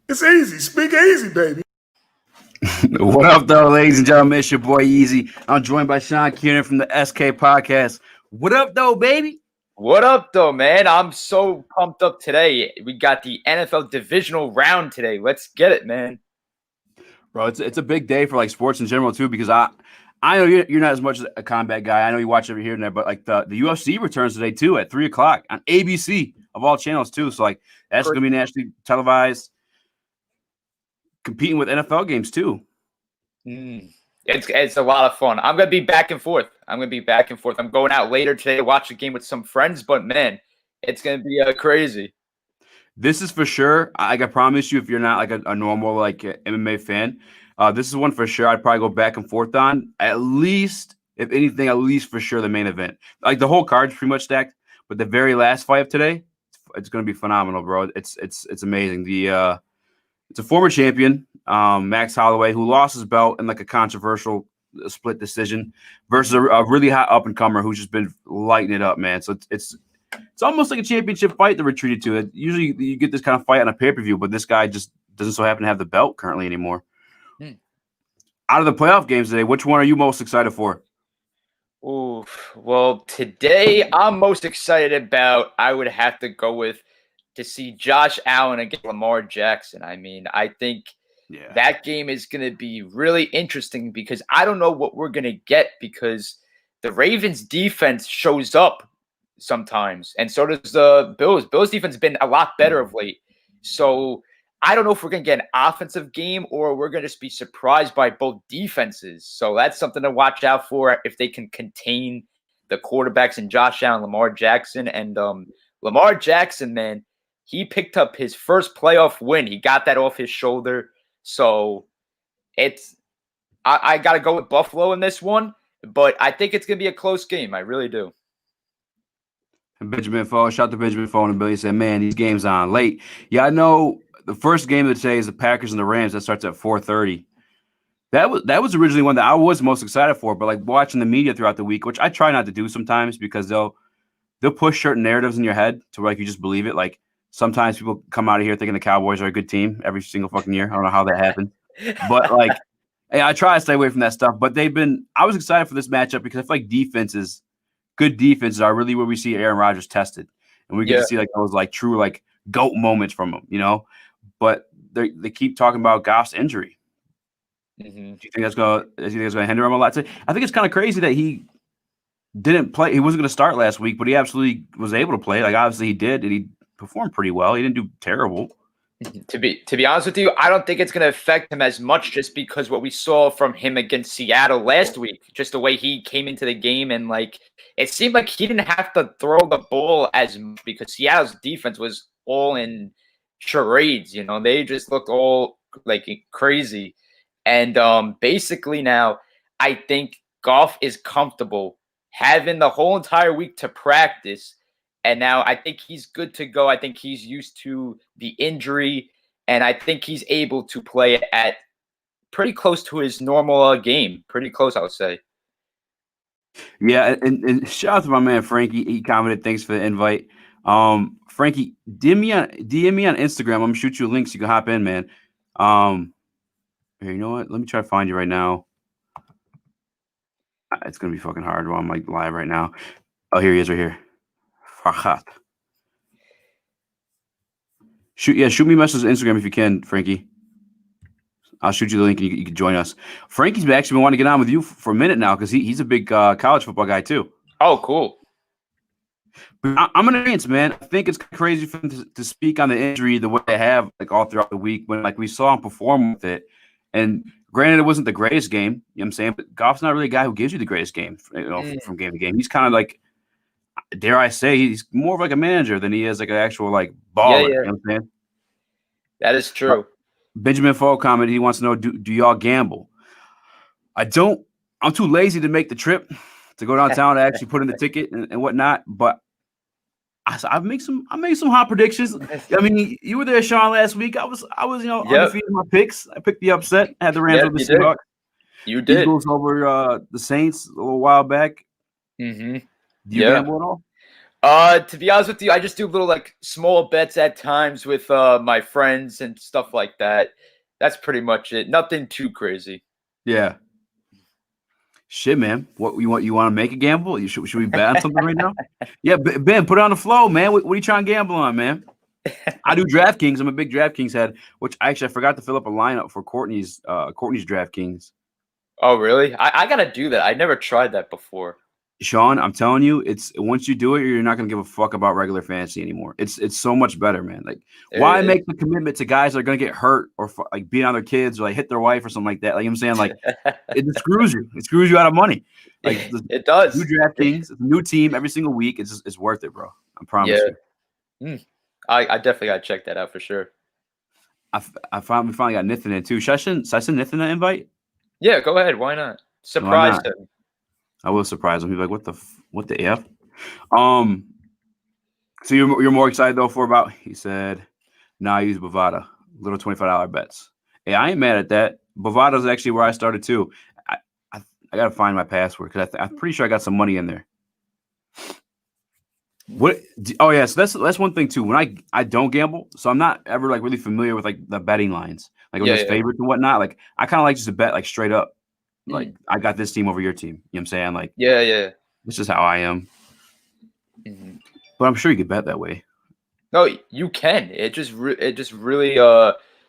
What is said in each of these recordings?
It's easy. Speak easy, baby. What up, though, ladies and gentlemen? It's your boy Eazy. I'm joined by Sean Kiernan from the SK Podcast. What up, though, baby? What up, though, man? I'm so pumped up today. We got the NFL divisional round today. Let's get it, man. Bro, it's a big day for like sports in general too, because I know you're not as much a combat guy. I know you watch every here and there, but like the UFC returns today too at 3:00 on ABC of all channels too. So like that's gonna be nationally televised, competing with NFL games too. It's a lot of fun. I'm gonna be back and forth. I'm going out later today to watch the game with some friends, but man, it's gonna be crazy. This is for sure. I promise you, if you're not like a normal like MMA fan, this is one for sure. I'd probably go back and forth on, at least, if anything, at least for sure the main event. Like the whole card's pretty much stacked, but the very last fight of today, it's going to be phenomenal, bro. It's amazing. It's a former champion, Max Holloway, who lost his belt in like a controversial split decision versus a really hot up and comer who's just been lighting it up, man. So it's almost like a championship fight they're retreated to. Usually you get this kind of fight on a pay-per-view, but this guy just doesn't so happen to have the belt currently anymore. Out of the playoff games today, which one are you most excited for? Ooh, well, today I'm most excited about, I would have to go with, to see Josh Allen against Lamar Jackson. I mean, I think that game is going to be really interesting because I don't know what we're going to get, because the Ravens defense shows up sometimes, and so does the Bills. Bills defense has been a lot better of late. So I don't know if we're going to get an offensive game or we're going to just be surprised by both defenses. So that's something to watch out for, if they can contain the quarterbacks in Josh Allen, Lamar Jackson. And Lamar Jackson, man, he picked up his first playoff win. He got that off his shoulder. So I got to go with Buffalo in this one, but I think it's going to be a close game. I really do. And Benjamin Foe, shout out to Benjamin Foe and Billy, said, man, these games on late. Yeah, I know the first game of the day is the Packers and the Rams. That starts at 4:30. That was originally one that I was most excited for, but like watching the media throughout the week, which I try not to do sometimes because they'll push certain narratives in your head to where like you just believe it. Like sometimes people come out of here thinking the Cowboys are a good team every single fucking year. I don't know how that happened, but like, hey, I try to stay away from that stuff. But I was excited for this matchup because I feel like good defenses are really where we see Aaron Rodgers tested, and we get to see like those like true like GOAT moments from him, you know. But they keep talking about Goff's injury. Do you think that's gonna hinder him a lot? I think it's kind of crazy that he didn't play. He wasn't going to start last week, but he absolutely was able to play. Like obviously he did, and he performed pretty well. He didn't do terrible. To be honest with you, I don't think it's going to affect him as much, just because what we saw from him against Seattle last week, just the way he came into the game, and like it seemed like he didn't have to throw the ball as much because Seattle's defense was all in charades. You know, they just looked all like crazy. And basically now I think Goff is comfortable having the whole entire week to practice. And now I think he's good to go. I think he's used to the injury, and I think he's able to play at pretty close to his normal game. Pretty close, I would say. Yeah, and shout out to my man Frankie. He commented, "Thanks for the invite." Frankie, DM me on Instagram. I'm gonna shoot you a link so you can hop in, man. Here, you know what? Let me try to find you right now. It's gonna be fucking hard while I'm like live right now. Oh, here he is, right here. Farhat. Shoot me a message on Instagram if you can, Frankie. I'll shoot you the link and you can join us. Frankie's actually been wanting to get on with you for a minute now because he's a big college football guy too. Oh, cool. But I'm in agreement, man. I think it's crazy for him to speak on the injury the way they have like all throughout the week when like we saw him perform with it. And granted, it wasn't the greatest game, you know what I'm saying? But Goff's not really a guy who gives you the greatest game, from game to game. He's kind of like, dare I say, he's more of like a manager than he is like an actual like baller. You know what I'm saying? That is true. Benjamin Foe commented, he wants to know, do y'all gamble? I don't. I'm too lazy to make the trip to go downtown to actually put in the ticket and whatnot. But I make some hot predictions. I mean, you were there, Sean, last week. I was undefeated in my picks. I picked the upset. I had the Rams over the Seahawks. You did. Eagles over the Saints a little while back. Mm-hmm. Do you gamble at all? To be honest with you, I just do little like small bets at times with my friends and stuff like that. That's pretty much it. Nothing too crazy. Yeah. Shit, man. What you want? You want to make a gamble? Should we bet on something right now? Yeah, Ben, put it on the flow, man. What are you trying to gamble on, man? I do DraftKings. I'm a big DraftKings head, which I forgot to fill up a lineup for Courtney's DraftKings. Oh, really? I gotta do that. I never tried that before. Sean, I'm telling you, it's once you do it, you're not gonna give a fuck about regular fantasy anymore. It's so much better, man. Like, why make the commitment to guys that are gonna get hurt or like beat on their kids or like hit their wife or something like that? Like I'm saying, like it screws you. It screws you out of money. Like it does. New DraftKings, it's a new team every single week. It's worth it, bro. I promise you. I definitely gotta check that out for sure. We finally got Nathan in too. Should I send Nathan an invite? Yeah, go ahead. Why not? Surprise him. I will surprise him. He's like, what the F? So you're more excited though for about? He said, "Nah, I use Bovada. Little $25 bets." Hey, I ain't mad at that. Bovada's actually where I started too. I gotta find my password because I'm pretty sure I got some money in there. What? Oh yeah, so that's one thing too. When I don't gamble, so I'm not ever like really familiar with like the betting lines, like with favorites and whatnot. Like I kind of like just to bet like straight up. Like I got this team over your team. You know what I'm saying? Like this is how I am. But I'm sure you could bet that way. No, you can. It just really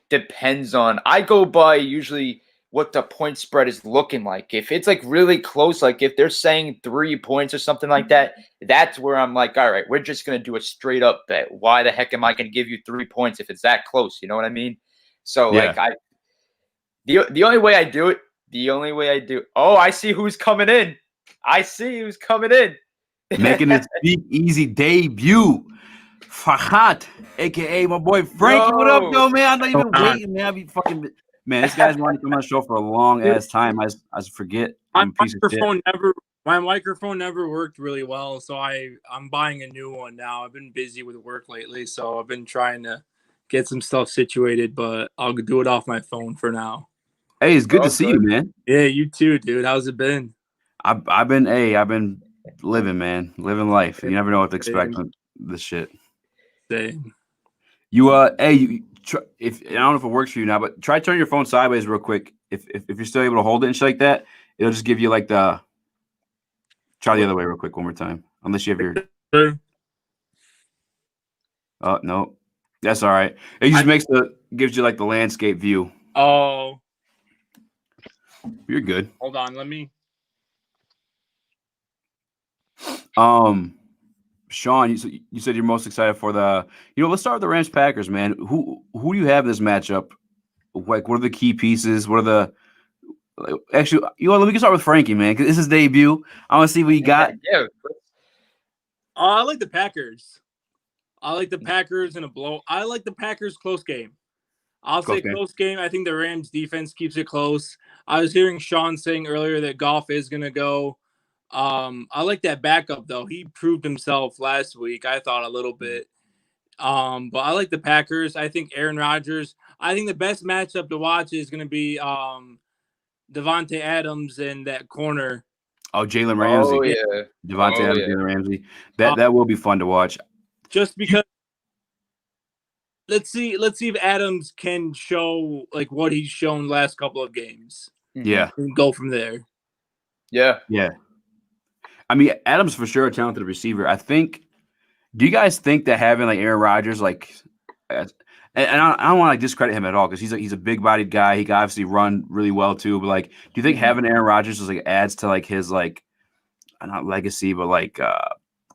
depends on. I go by usually what the point spread is looking like. If it's like really close, like if they're saying 3 points or something like that, that's where I'm like, all right, we're just gonna do a straight up bet. Why the heck am I gonna give you 3 points if it's that close? You know what I mean? So like the only way I do it. Oh, I see who's coming in. Making his Speak Easy debut. Farhat, aka my boy Frankie. What up, yo, man? I'm not even waiting, man. I be fucking man. This guy's wanted to come on the show for a long ass time. I forget. My microphone never worked really well, so I'm buying a new one now. I've been busy with work lately, so I've been trying to get some stuff situated, but I'll do it off my phone for now. Hey, it's good to see you, man. Yeah, you too, dude. How's it been? I've been living, man, living life. You never know what to expect with this shit. Same. If I don't know if it works for you now, but try turning your phone sideways real quick. If you're still able to hold it and shit like that, it'll just give you like try the other way real quick one more time. Unless you have your no. That's all right. It just gives you like the landscape view. Oh. You're good. Hold on, let me. Sean, you said you're most excited for let's start with the Rams Packers, man. Who do you have in this matchup? Like, what are the key pieces? What are actually, let me start with Frankie, man, because this is his debut. I want to see what you got. Yeah. I like the Packers. I like the Packers in a blow. I like the Packers close game. I'll say close game. I think the Rams defense keeps it close. I was hearing Sean saying earlier that Goff is going to go. I like that backup, though. He proved himself last week, I thought, a little bit. But I like the Packers. I think Aaron Rodgers. I think the best matchup to watch is going to be Devontae Adams in that corner. Oh, Jalen Ramsey. Oh, yeah. Devontae Adams, Jalen Ramsey. That will be fun to watch. Just because. Let's see if Adams can show like what he's shown last couple of games. Yeah. And go from there. Yeah. Yeah. I mean, Adams for sure a talented receiver. Do you guys think that having like Aaron Rodgers, like, and I don't want to like discredit him at all because he's a big bodied guy. He can obviously run really well too. But like, do you think having Aaron Rodgers just like adds to like his like not legacy but like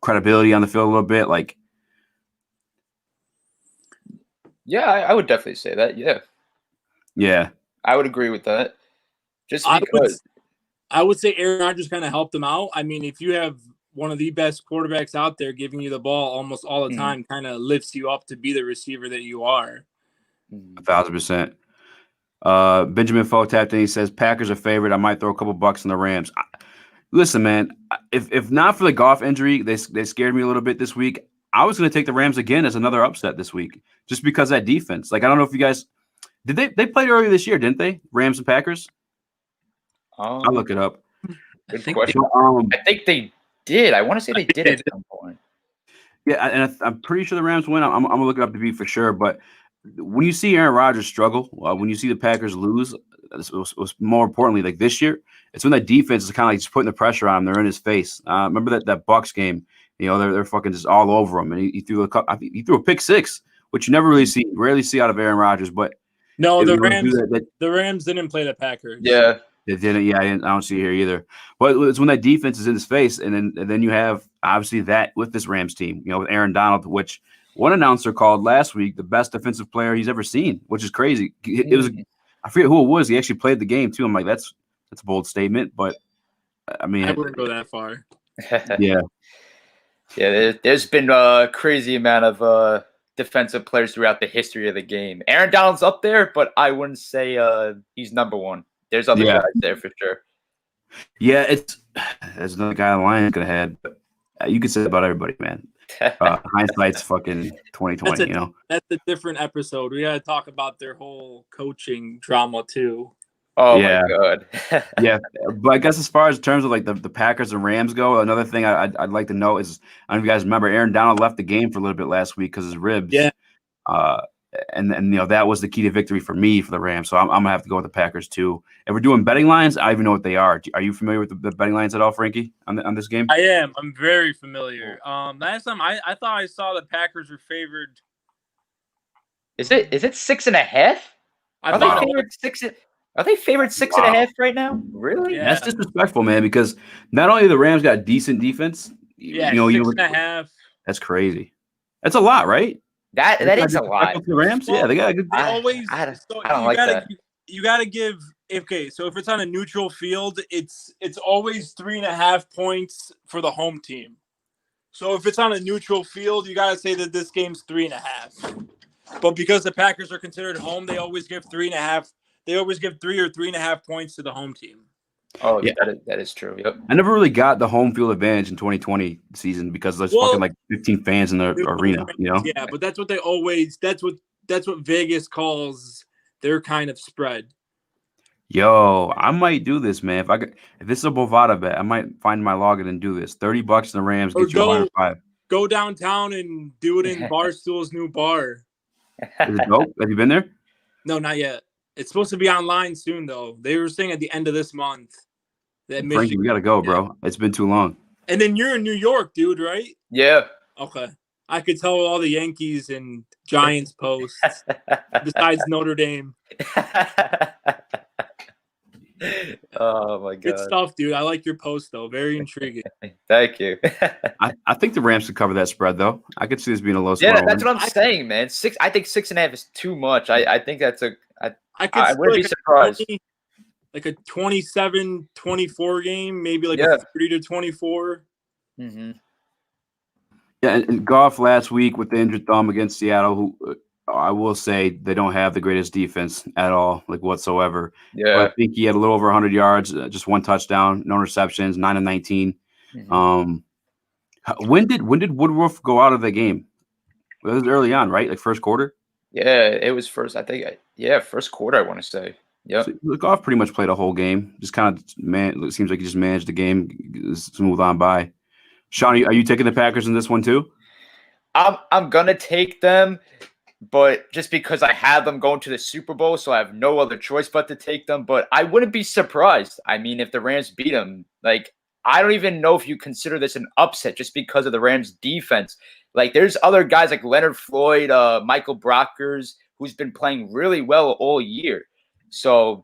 credibility on the field a little bit? Like, yeah, I would definitely say that. Yeah. Yeah. I would agree with that. Just because. I would say Aaron Rodgers kind of helped him out. I mean, if you have one of the best quarterbacks out there giving you the ball almost all the time, kind of lifts you up to be the receiver that you are. 1,000%. Benjamin Foe tapped in. He says Packers are favorite. I might throw a couple bucks on the Rams. Listen, man, if not for the Goff injury, they scared me a little bit this week. I was going to take the Rams again as another upset this week, just because of that defense. Like, I don't know if you guys did. They played earlier this year, didn't they? Rams and Packers. I'll look it up. Good question. I think they did. I want to say they did at some point. Yeah, and I'm pretty sure the Rams win. I'm gonna look it up to be for sure. But when you see Aaron Rodgers struggle, when you see the Packers lose, was more importantly, like this year, it's when that defense is kind of like just putting the pressure on him. They're in his face. Remember that Bucks game? You know, they're fucking just all over him, and he threw he threw a pick six, which you never really rarely see out of Aaron Rodgers. But no, the Rams didn't play the Packers. Yeah. They didn't. Yeah, I don't see it here either. But it's when that defense is in his face, and then you have obviously that with this Rams team, you know, with Aaron Donald, which one announcer called last week the best defensive player he's ever seen, which is crazy. It was, I forget who it was. He actually played the game too. I'm like, that's a bold statement, but I mean, I wouldn't go that far. Yeah, yeah. There's been a crazy amount of defensive players throughout the history of the game. Aaron Donald's up there, but I wouldn't say he's number one. There's other guys there for sure. Yeah, there's another guy on the line could have had, but you could say that about everybody, man. Hindsight's fucking 2020, you know. That's a different episode. We gotta talk about their whole coaching drama too. Oh my god. Yeah, but I guess as far as in terms of like the Packers and Rams go, another thing I'd like to know is, I don't know if you guys remember, Aaron Donald left the game for a little bit last week because of his ribs. Yeah. And you know, that was the key to victory for me for the Rams. So I'm gonna have to go with the Packers too. If we're doing betting lines, I don't even know what they are. Are you familiar with the betting lines at all, Frankie, on this game? I am. I'm very familiar. Last time I thought I saw the Packers were favored. Is it 6.5? Are they favored 6? Are they favored 6.5 right now? Really? Yeah. That's disrespectful, man. Because not only the Rams got decent defense, yeah, you know, 6.5. That's crazy. That's a lot, right? That is a lot. The Rams, well, yeah, they got a good. I don't like that. You gotta give. Okay, so if it's on a neutral field, it's always 3.5 points for the home team. So if it's on a neutral field, you gotta say that this game's 3.5. But because the Packers are considered home, they always give 3.5. They always give 3 or 3.5 points to the home team. Oh, yeah, that is true. Yep. I never really got the home field advantage in 2020 season because there's fucking like 15 fans in the arena, you know? Yeah, but that's what they always. That's what Vegas calls their kind of spread. Yo, I might do this, man. If this is a Bovada bet, I might find my login and do this. $30 in the Rams, get you 105. Go downtown and do it in Barstool's new bar. Is it dope? Have you been there? No, not yet. It's supposed to be online soon, though. They were saying at the end of this month. Frankie, we gotta go, bro. It's been too long. And then you're in New York, dude, right? Yeah. Okay. I could tell all the Yankees and Giants posts besides Notre Dame. Oh my god. Good stuff, dude. I like your post though. Very intriguing. Thank you. I think the Rams could cover that spread though. I could see this being a low score. Yeah, that's what I'm saying, man. I think 6.5 is too much. I think that's I wouldn't be surprised. Like a 27-24 game, maybe like a 30-24. Mm-hmm. Yeah, and Goff last week with the injured thumb against Seattle, who I will say they don't have the greatest defense at all, like whatsoever. Yeah, but I think he had a little over 100 yards, just one touchdown, no receptions, 9 of 19. Mm-hmm. When did Woodruff go out of the game? It was early on, right? Like first quarter. Yeah, it was first. I think. First quarter. I want to say. Yeah, so Goff pretty much played a whole game. Just kind of it seems like he just managed the game, smooth on by. Sean, are you taking the Packers in this one too? I'm gonna take them, but just because I have them going to the Super Bowl, so I have no other choice but to take them. But I wouldn't be surprised. I mean, if the Rams beat them, like I don't even know if you consider this an upset just because of the Rams' defense. Like there's other guys like Leonard Floyd, Michael Brockers, who's been playing really well all year. So,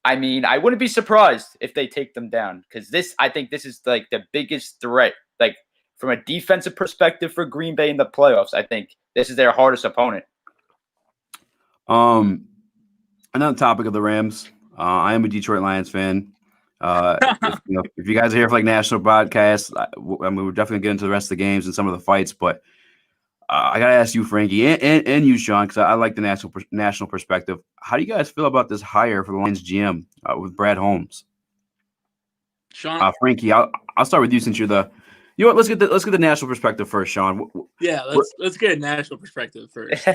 I mean, I wouldn't be surprised if they take them down because I think this is like the biggest threat, like from a defensive perspective for Green Bay in the playoffs. I think this is their hardest opponent. Another topic of the Rams. I am a Detroit Lions fan. If you guys are here for like national broadcasts, I mean, we're definitely get into the rest of the games and some of the fights, but I gotta ask you, Frankie, and you, Sean, because I like the national perspective. How do you guys feel about this hire for the Lions GM with Brad Holmes? Sean, Frankie, I'll start with you since you're the. You know what? Let's get the national perspective first, Sean. Yeah, let's get a national perspective first.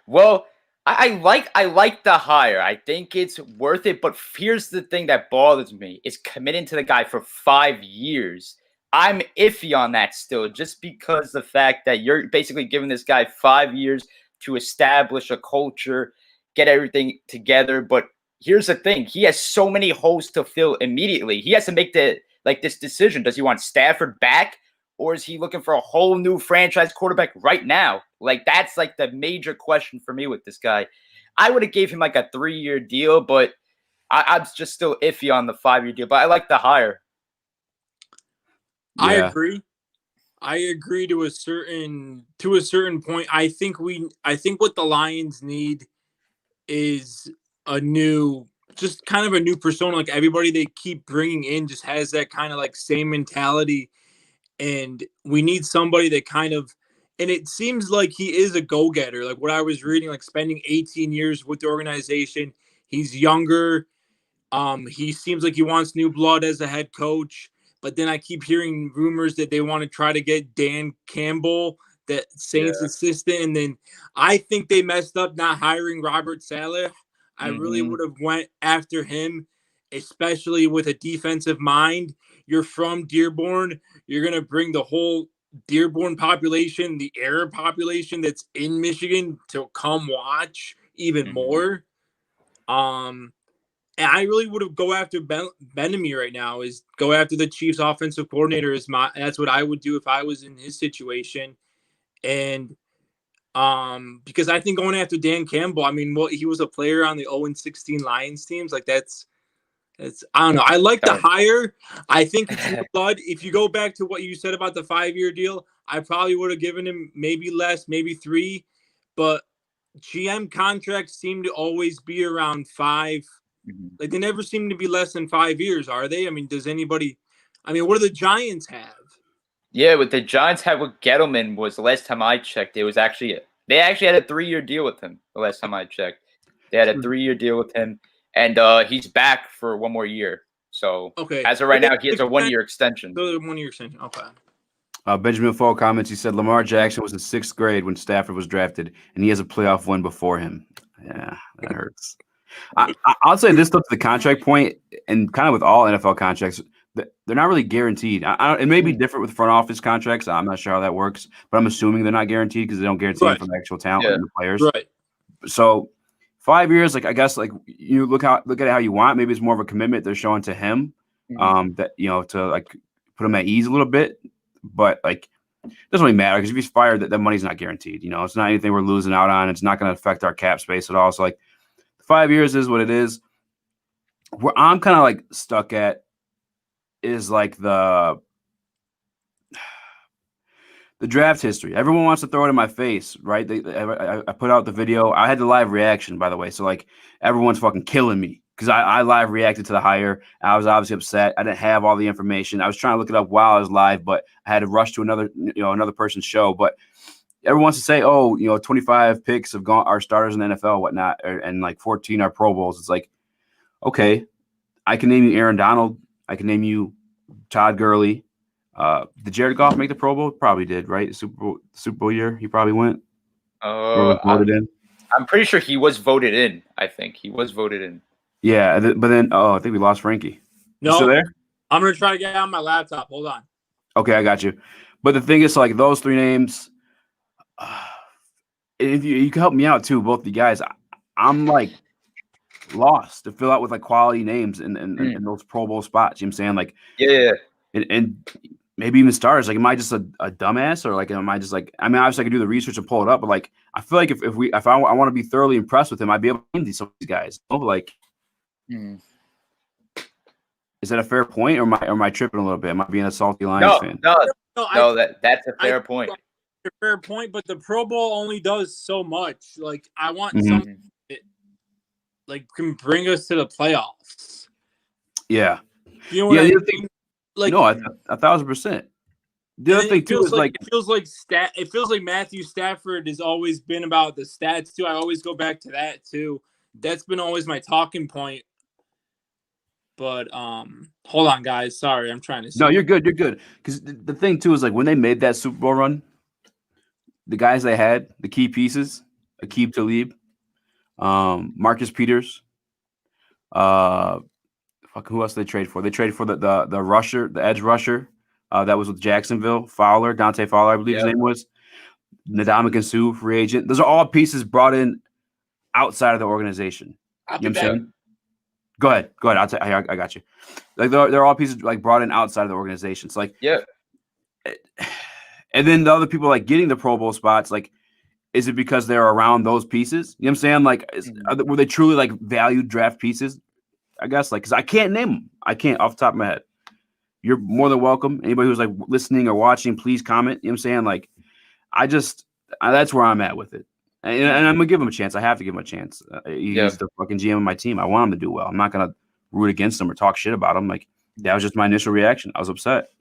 Well, I like the hire. I think it's worth it. But here's the thing that bothers me: is committing to the guy for 5 years. I'm iffy on that still, just because the fact that you're basically giving this guy 5 years to establish a culture, get everything together. But here's the thing: he has so many holes to fill immediately. He has to make this decision. Does he want Stafford back, or is he looking for a whole new franchise quarterback right now? Like, that's like the major question for me with this guy. I would have gave him like a 3-year deal, but I'm just still iffy on the 5-year deal. But I like the hire. Yeah. I agree to a certain point. I think what the Lions need is just kind of a new persona. Like, everybody they keep bringing in just has that kind of like same mentality, and we need somebody that kind of. And it seems like he is a go-getter. Like what I was reading, like spending 18 years with the organization. He's younger. He seems like he wants new blood as a head coach. But then I keep hearing rumors that they want to try to get Dan Campbell, that Saints assistant. And then I think they messed up not hiring Robert Saleh. I really would have went after him, especially with a defensive mind. You're from Dearborn. You're going to bring the whole Dearborn population, the Arab population that's in Michigan, to come watch even more. And I really would have go after Benemy right now. Is go after the Chiefs offensive coordinator. That's what I would do if I was in his situation. And because I think going after Dan Campbell, I mean, he was a player on the 0-16 Lions teams. Like that's I don't know. I like the hire. I think it's blood. If you go back to what you said about the 5-year deal, I probably would have given him maybe less, maybe 3. But GM contracts seem to always be around 5. Like, they never seem to be less than 5 years, are they? I mean, what do the Giants have? Yeah, what the Giants had with Gettleman was, the last time I checked, they actually had a 3-year deal with him. The last time I checked, they had a 3-year deal with him, and he's back for 1 more year. So as of right now, he has a 1-year extension. So 1-year extension. Okay. Benjamin Fall comments. He said Lamar Jackson was in 6th grade when Stafford was drafted, and he has a playoff win before him. Yeah, that hurts. I'll say this stuff to the contract point, and kind of with all NFL contracts, they're not really guaranteed. It may be different with front office contracts. I'm not sure how that works, but I'm assuming they're not guaranteed because they don't guarantee them from the actual talent and the players. Right. So 5 years, like, I guess, like, you look at it how you want. Maybe it's more of a commitment they're showing to him, that, to like put him at ease a little bit. But like, it doesn't really matter because if he's fired, that money's not guaranteed. It's not anything we're losing out on. It's not going to affect our cap space at all. So like, 5 years is what it is. Where I'm kind of like stuck at is like the draft history. Everyone wants to throw it in my face, right? I put out the video. I had the live reaction, by the way. So like, everyone's fucking killing me because I live reacted to the hire. I was obviously upset. I didn't have all the information. I was trying to look it up while I was live, but I had to rush to another person's show. But everyone wants to say, 25 picks have gone, our starters in the NFL, whatnot, and like 14 are Pro Bowls. It's like, okay, I can name you Aaron Donald. I can name you Todd Gurley. Did Jared Goff make the Pro Bowl? Probably did, right? Super Bowl year, he probably went. Voted in. I'm pretty sure he was voted in. I think he was voted in. Yeah, but then I think we lost Frankie. No, you still there? I'm gonna try to get on my laptop. Hold on. Okay, I got you. But the thing is, like, those 3 names. If you can help me out too, both the guys, I'm like lost to fill out with like quality names in those Pro Bowl spots. You know what I'm saying? Like, yeah. And maybe even stars. Like, am I just a dumbass, or like, am I just like? I mean, obviously I could do the research and pull it up, but like, I feel like if I want to be thoroughly impressed with him, I'd be able to name some of these guys. Like, is that a fair point, or am I tripping a little bit? Am I being a salty Lions fan? No, that's a fair point. A fair point, but the Pro Bowl only does so much. Like, I want something that, like, can bring us to the playoffs. Yeah. You know what I mean? Like, no, 1,000%. The other thing too is like it feels like Matthew Stafford has always been about the stats too. I always go back to that too. That's been always my talking point. But hold on, guys. Sorry, I'm trying to. No, you're good. You're good. Because the thing too is like when they made that Super Bowl run, the guys they had, the key pieces, Aqib Talib, Marcus Peters, who else did they trade for? They traded for the rusher, the edge rusher, That was with Jacksonville. Fowler, Dante Fowler, I believe his name was. Ndamukong Suh, free agent. Those are all pieces brought in outside of the organization. You know what I'm saying? Go ahead. I got you. Like they're all pieces like brought in outside of the organization. It's like and then the other people like getting the Pro Bowl spots, like, is it because they're around those pieces? You know what I'm saying? Like, were they truly like valued draft pieces? I guess like because I can't name them. I can't off the top of my head. You're more than welcome. Anybody who's like listening or watching, please comment. You know what I'm saying? Like, that's where I'm at with it. And I'm gonna give him a chance. I have to give him a chance. He's the fucking GM of my team. I want him to do well. I'm not gonna root against him or talk shit about him. Like, that was just my initial reaction. I was upset.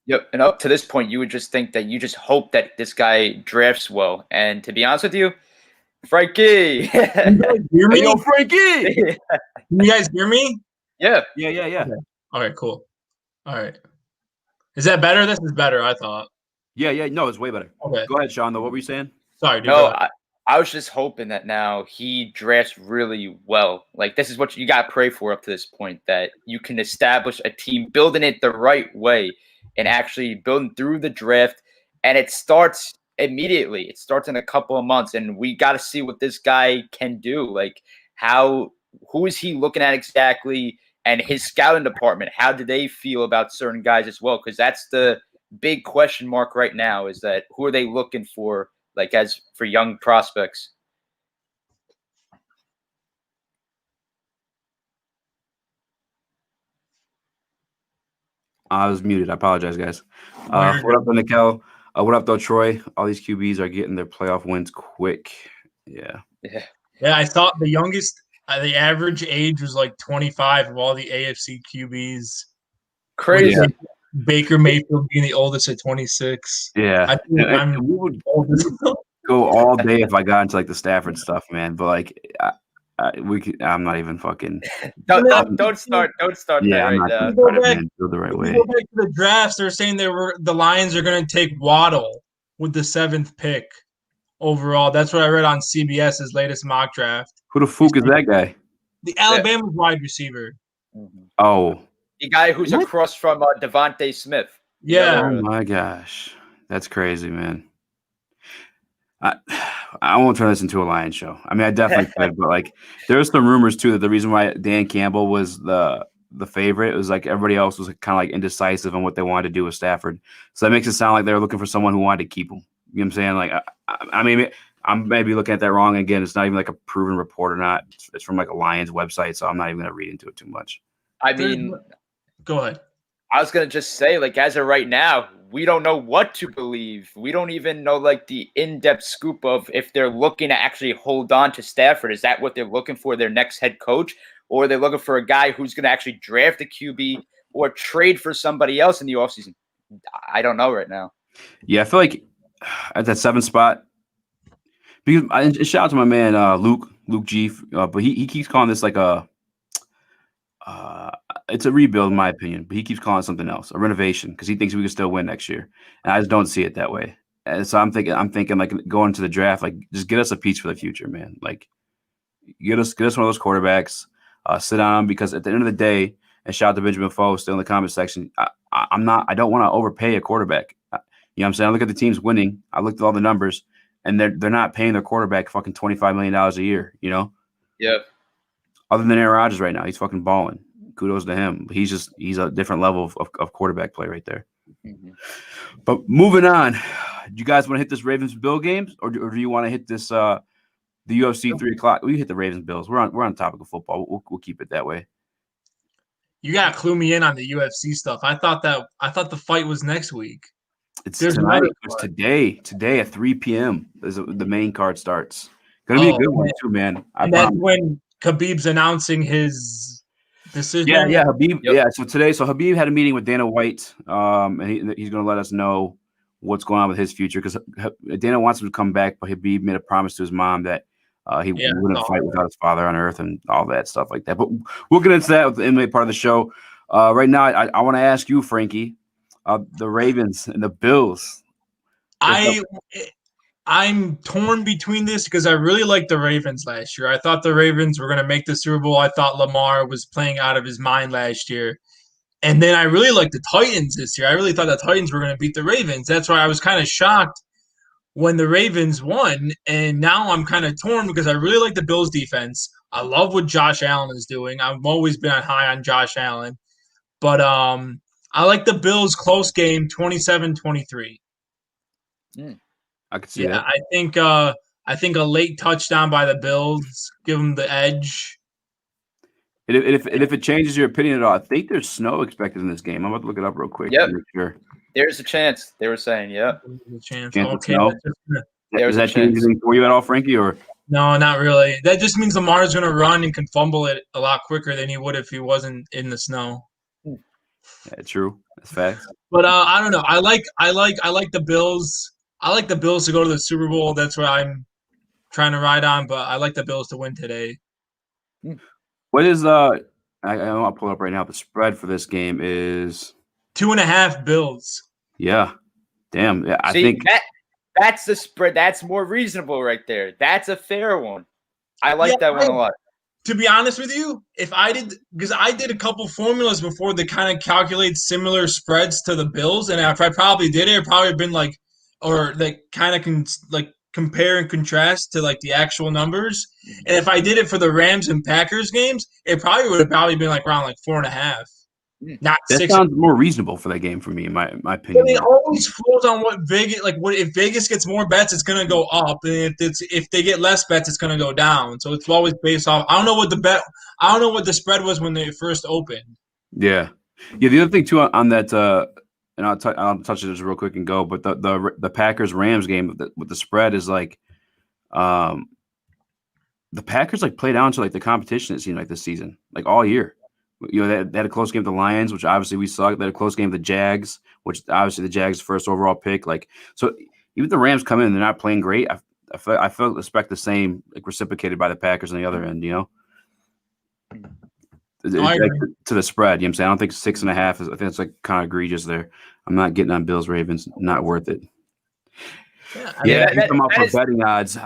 Yep. And up to this point, you would just think that you just hope that this guy drafts well. And to be honest with you, Frankie. Can you guys hear me? Hey, yo, Frankie. Can you guys hear me? Yeah. Okay, cool. All right. Is that better? This is better, I thought. Yeah. No, it's way better. Okay. Go ahead, Sean, though. What were you saying? Sorry, dude. No, I was just hoping that now he drafts really well. Like, this is what you got to pray for up to this point, that you can establish a team building it the right way and actually building through the draft. And it starts immediately. It starts in a couple of months. And we got to see what this guy can do. Like, who is he looking at exactly? And his scouting department, how do they feel about certain guys as well? Because that's the big question mark right now, is that who are they looking for, like, as for young prospects? I was muted. I apologize, guys. What up, Nikel? What up, though, Troy? All these QBs are getting their playoff wins quick. Yeah. I thought the youngest, the average age was like 25 of all the AFC QBs. Crazy. Baker Mayfield being the oldest at 26. Yeah. I think we would go all day if I got into like the Stafford stuff, man. But like, I'm not even fucking. Don't start. Yeah, I'm not go the right way. Go back to the drafts. They're saying the Lions are going to take Waddle with the 7th pick overall. That's what I read on CBS's latest mock draft. Who the fuck is that guy? The Alabama wide receiver. Oh, the guy who's across from Devontae Smith. Yeah. Oh my gosh, that's crazy, man. I won't turn this into a Lions show. I mean, I definitely could, but like, there's some rumors too that the reason why Dan Campbell was the favorite was like everybody else was kind of like indecisive on what they wanted to do with Stafford. So that makes it sound like they were looking for someone who wanted to keep him. You know what I'm saying? Like, I mean, I'm maybe looking at that wrong. Again, it's not even like a proven report or not. It's from like a Lions website, so I'm not even going to read into it too much. I mean, go ahead. I was going to just say, like, as of right now, we don't know what to believe. We don't even know, like, the in-depth scoop of if they're looking to actually hold on to Stafford. Is that what they're looking for, their next head coach? Or are they looking for a guy who's going to actually draft a QB or trade for somebody else in the offseason? I don't know right now. Yeah, I feel like at that 7th spot, because shout out to my man Luke G, but he keeps calling this like it's a rebuild in my opinion, but he keeps calling it something else, a renovation, because he thinks we can still win next year, and I just don't see it that way. And so I'm thinking like going to the draft, like just get us a piece for the future, man. Like get us one of those quarterbacks, sit on them, because at the end of the day, and shout out to Benjamin Foe still in the comment section, I don't want to overpay a quarterback. You know what I'm saying? I look at the teams winning. I looked at all the numbers, and they're not paying their quarterback fucking $25 million a year. You know? Yeah. Other than Aaron Rodgers right now, he's fucking balling. Kudos to him. He's a different level of quarterback play right there. Mm-hmm. But moving on, do you guys want to hit this Ravens-Bill games, or do you want to hit this the UFC 3:00? We hit the Ravens-Bills. We're on topic of football. We'll keep it that way. You gotta clue me in on the UFC stuff. I thought the fight was next week. It's tonight. It's today. Today at 3 p.m. The main card starts. Gonna be a good one too, man. And that's when Khabib's announcing his decision. Yeah, Khabib. Yep. Yeah, so Khabib had a meeting with Dana White, and he's gonna let us know what's going on with his future, because Dana wants him to come back, but Khabib made a promise to his mom that he wouldn't fight without his father on earth and all that stuff like that. But we'll get into that with the MMA part of the show. Right now, I want to ask you, Frankie, the Ravens and the Bills. I'm torn between this because I really liked the Ravens last year. I thought the Ravens were going to make the Super Bowl. I thought Lamar was playing out of his mind last year. And then I really like the Titans this year. I really thought the Titans were going to beat the Ravens. That's why I was kind of shocked when the Ravens won. And now I'm kind of torn because I really like the Bills defense. I love what Josh Allen is doing. I've always been high on Josh Allen. But I like the Bills close game 27-23. I could see that. I think a late touchdown by the Bills give them the edge. And if it changes your opinion at all, I think there's snow expected in this game. I'm about to look it up real quick. Yep. To make sure. There's a chance. They were saying, yeah. There's a chance. Chance of Okay. snow? There's Does a that change chance. anything for you at all, Frankie? Or No, not really. That just means Lamar's going to run and can fumble it a lot quicker than he would if he wasn't in the snow. yeah, true. That's facts. But I don't know. I like the Bills. I like the Bills to go to the Super Bowl. That's what I'm trying to ride on. But I like the Bills to win today. What is I'll pull it up right now. The spread for this game is 2.5 Bills. Yeah. Damn. Yeah, I See, think that's the spread. That's more reasonable right there. That's a fair one. I like that one a lot. To be honest with you, if I did, because I did a couple formulas before that kind of calculate similar spreads to the Bills, and if I probably did it, it'd probably been like, or like kind of compare and contrast to like the actual numbers. And if I did it for the Rams and Packers games, it probably would have been like around like 4.5. Not that 6. sounds more reasonable for that game for me, in my opinion. But it always flows on what Vegas if Vegas gets more bets, it's gonna go up, and if they get less bets, it's gonna go down. So it's always based off. I don't know what the spread was when they first opened. Yeah. The other thing too on that, and I'll touch it just real quick and go. But the Packers Rams game with the spread is like, the Packers like play down to like the competition. It seemed like this season, like all year. They had a close game with the Lions, which obviously we sucked. They had a close game with the Jags, which obviously the Jags' first overall pick. Like, so even the Rams come in, they're not playing great. I expect the same, like reciprocated by the Packers on the other end. To the spread. You know what I'm saying? I don't think 6.5 is. I think it's like kind of egregious there. I'm not getting on Bills Ravens. Not worth it. Yeah, you come up for betting odds.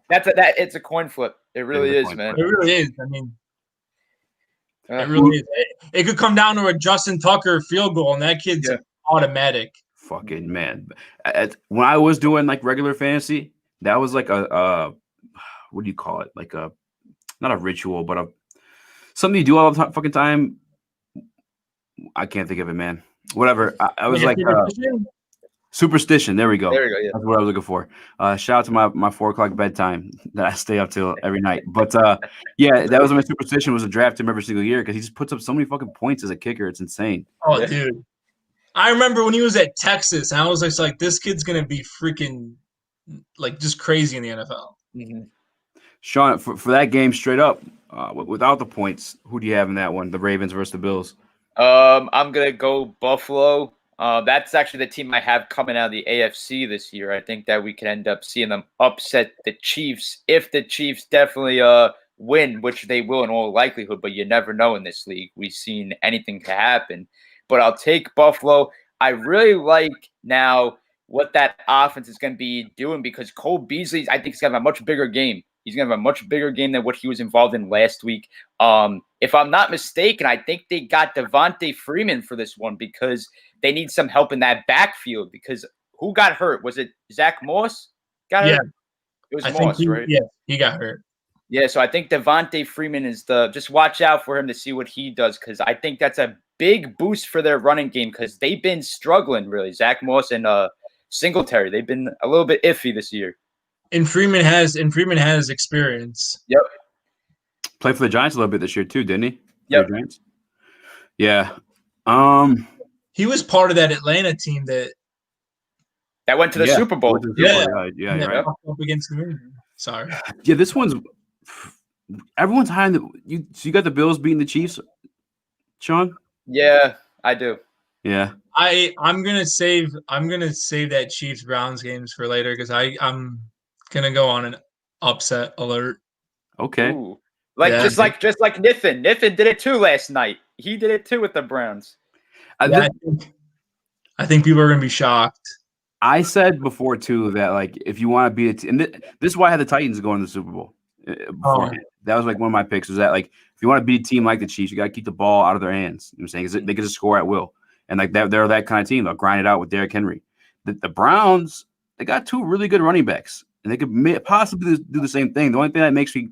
It's a coin flip. It really is, man. It really is. I mean. It really is. It could come down to a Justin Tucker field goal, and that kid's automatic. Fucking man. When I was doing like regular fantasy, that was like a what do you call it? Like not a ritual, but something you do all the fucking time. I can't think of it, man. Whatever. I was like superstition. There we go. Yeah. That's what I was looking for. Shout out to my 4:00 bedtime that I stay up till every night. But yeah, that was my superstition, was to draft him every single year because he just puts up so many fucking points as a kicker. It's insane. Oh, dude. I remember when he was at Texas, and I was just like, this kid's gonna be freaking like just crazy in the NFL. Mm-hmm. Sean, for that game straight up, without the points, who do you have in that one? The Ravens versus the Bills. I'm gonna go Buffalo. That's actually the team I have coming out of the AFC this year. I think that we could end up seeing them upset the Chiefs if the Chiefs definitely win, which they will in all likelihood, but you never know in this league. We've seen anything to happen. But I'll take Buffalo. I really like now what that offense is going to be doing because Cole Beasley, I think, is going to have a much bigger game. He's going to have a much bigger game than what he was involved in last week. If I'm not mistaken, I think they got Devontae Freeman for this one because they need some help in that backfield because who got hurt? Was it Zach Moss? Hurt? It was Moss, right? Yeah, he got hurt. Yeah, so I think Devontae Freeman is just watch out for him to see what he does because I think that's a big boost for their running game because they've been struggling, really. Zach Moss and Singletary, they've been a little bit iffy this year. And Freeman has experience. Yep. Played for the Giants a little bit this year too, didn't he? Yep. Yeah. He was part of that Atlanta team that went to the Super Bowl. Yeah, right. Up against the Sorry. Yeah, this one's everyone's high on the. So you got the Bills beating the Chiefs, Sean? Yeah, I do. Yeah. I'm gonna save that Chiefs Browns games for later because I'm gonna go on an upset alert. Okay. Ooh. Just like Niffin. Niffin did it too last night. He did it too with the Browns. I think people are gonna be shocked. I said before too that like if you want to beat it, and this is why I had the Titans going to the Super Bowl beforehand. That was like one of my picks. Was that like if you want to beat a team like the Chiefs, you got to keep the ball out of their hands. You know what I'm saying? They can just score at will. And like they're that kind of team. They'll grind it out with Derrick Henry. The Browns, they got 2 really good running backs, and they could possibly do the same thing. The only thing that makes me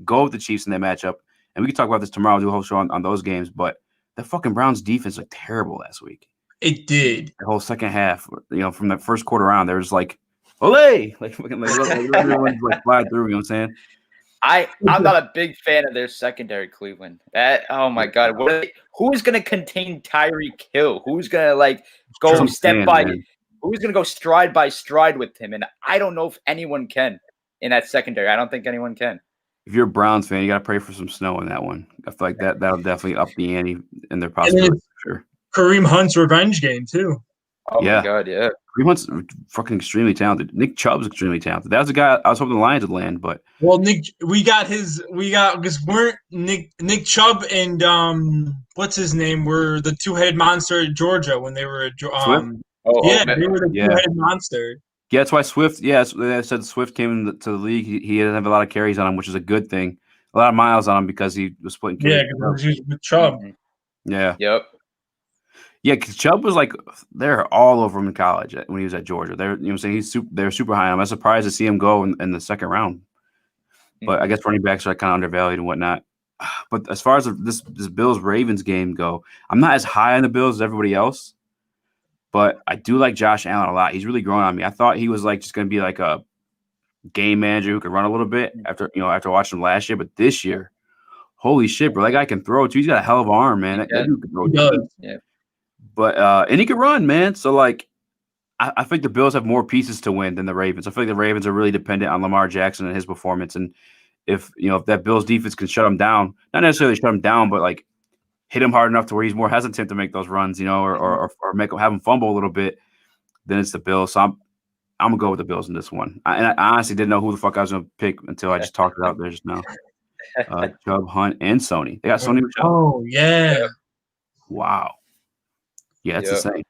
go with the Chiefs in that matchup, and we can talk about this tomorrow, do a whole show on those games, but the fucking Browns defense looked terrible last week. It did. The whole second half, from the first quarter on, there was like, Olay! Like everyone's like fly through, you know what I'm saying? I'm not a big fan of their secondary, Cleveland. Oh my God. Who's gonna contain Tyreek Hill? Who's gonna go who's gonna go stride by stride with him? And I don't know if anyone can in that secondary. I don't think anyone can. If you're a Browns fan, you gotta pray for some snow in that one. I feel like that'll definitely up the ante in their possibilities for sure. Kareem Hunt's revenge game too. Oh my God, yeah. Kareem Hunt's fucking extremely talented. Nick Chubb's extremely talented. That was the guy I was hoping the Lions would land, but because weren't Nick Chubb and what's his name were the 2-headed monster at Georgia when they were at Swift? they were the 2-headed monster. Yeah, that's why Swift. Yeah, they said Swift came to the league. He didn't have a lot of carries on him, which is a good thing. A lot of miles on him because he was splitting carries. Yeah, because he was with Chubb. Yeah. Yep. Yeah, because Chubb was they're all over him in college when he was at Georgia. They're they're super high on him. I'm surprised to see him go in the second round. But I guess running backs are kind of undervalued and whatnot. But as far as this Bills Ravens game go, I'm not as high on the Bills as everybody else. But I do like Josh Allen a lot. He's really growing on me. I thought he was just going to be like a game manager who could run a little bit after watching him last year. But this year, holy shit, bro, that guy can throw too. He's got a hell of an arm, man. That dude can throw too. Yeah. But and he can run, man. So I think the Bills have more pieces to win than the Ravens. I feel like the Ravens are really dependent on Lamar Jackson and his performance. And if that Bills defense can shut him down, not necessarily shut him down, but hit him hard enough to where he's more hesitant to make those runs, or have him fumble a little bit, then it's the Bills. So I'm gonna go with the Bills in this one. I honestly didn't know who the fuck I was gonna pick until I just talked it out there just now. Chubb, Hunt, and Sony. They got Sony Michel. Oh yeah. Wow. Yeah, it's insane.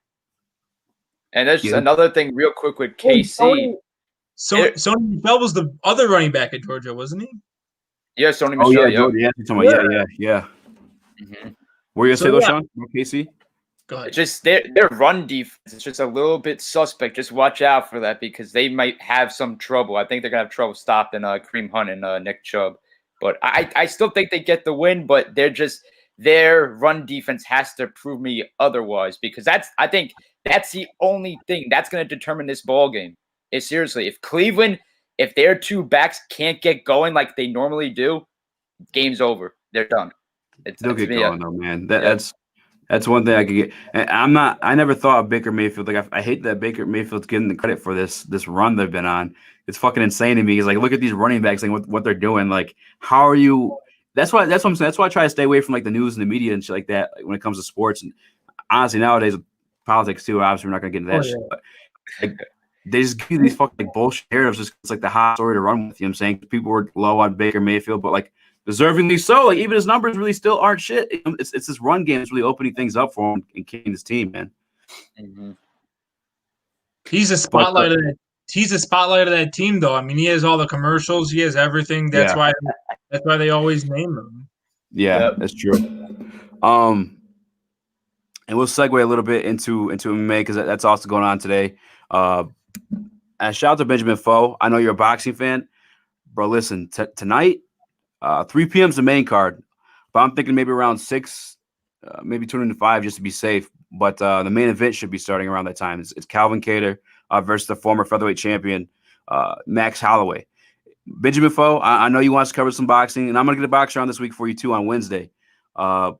And there's another thing real quick with KC. Sony Michel was the other running back at Georgia, wasn't he? Yeah, Sony Michel. Oh, yeah. Yeah. Mm-hmm. What were you going to say, Sean? KC? Go ahead. It's just their run defense is just a little bit suspect. Just watch out for that because they might have some trouble. I think they're going to have trouble stopping Kareem Hunt and Nick Chubb. But I still think they get the win, but their run defense has to prove me otherwise because I think that's the only thing that's going to determine this ball game. Is seriously, if Cleveland, if their 2 backs can't get going like they normally do, game's over. They're done. They'll get going though, man. That's one thing I could get. And I never thought of Baker Mayfield. I hate that Baker Mayfield's getting the credit for this run they've been on. It's fucking insane to me. He's look at these running backs and what they're doing. How are you? That's what I'm saying. That's why I try to stay away from the news and the media and shit like that when it comes to sports. And honestly, nowadays with politics too. Obviously, we're not gonna get into that shit. But they just give these fucking bullshit narratives. Just it's the hot story to run with. You know what I'm saying? People were low on Baker Mayfield, but deservingly so. Even his numbers really still aren't shit. It's this run game that's really opening things up for him and killing his team, man. Mm-hmm. He's a spotlight of that. He's a spotlight of that team, though. I mean, he has all the commercials. He has everything. That's why they always name him. Yeah, that's true. And we'll segue a little bit into MMA because that's also going on today. And shout out to Benjamin Foe. I know you're a boxing fan, bro. Listen, tonight. 3 p.m. is the main card, but I'm thinking maybe around 6, maybe tuning to 5 just to be safe. But the main event should be starting around that time. It's Calvin Kattar versus the former featherweight champion, Max Holloway. Benjamin Foe, I know you want us to cover some boxing, and I'm going to get a boxer on this week for you too on Wednesday. I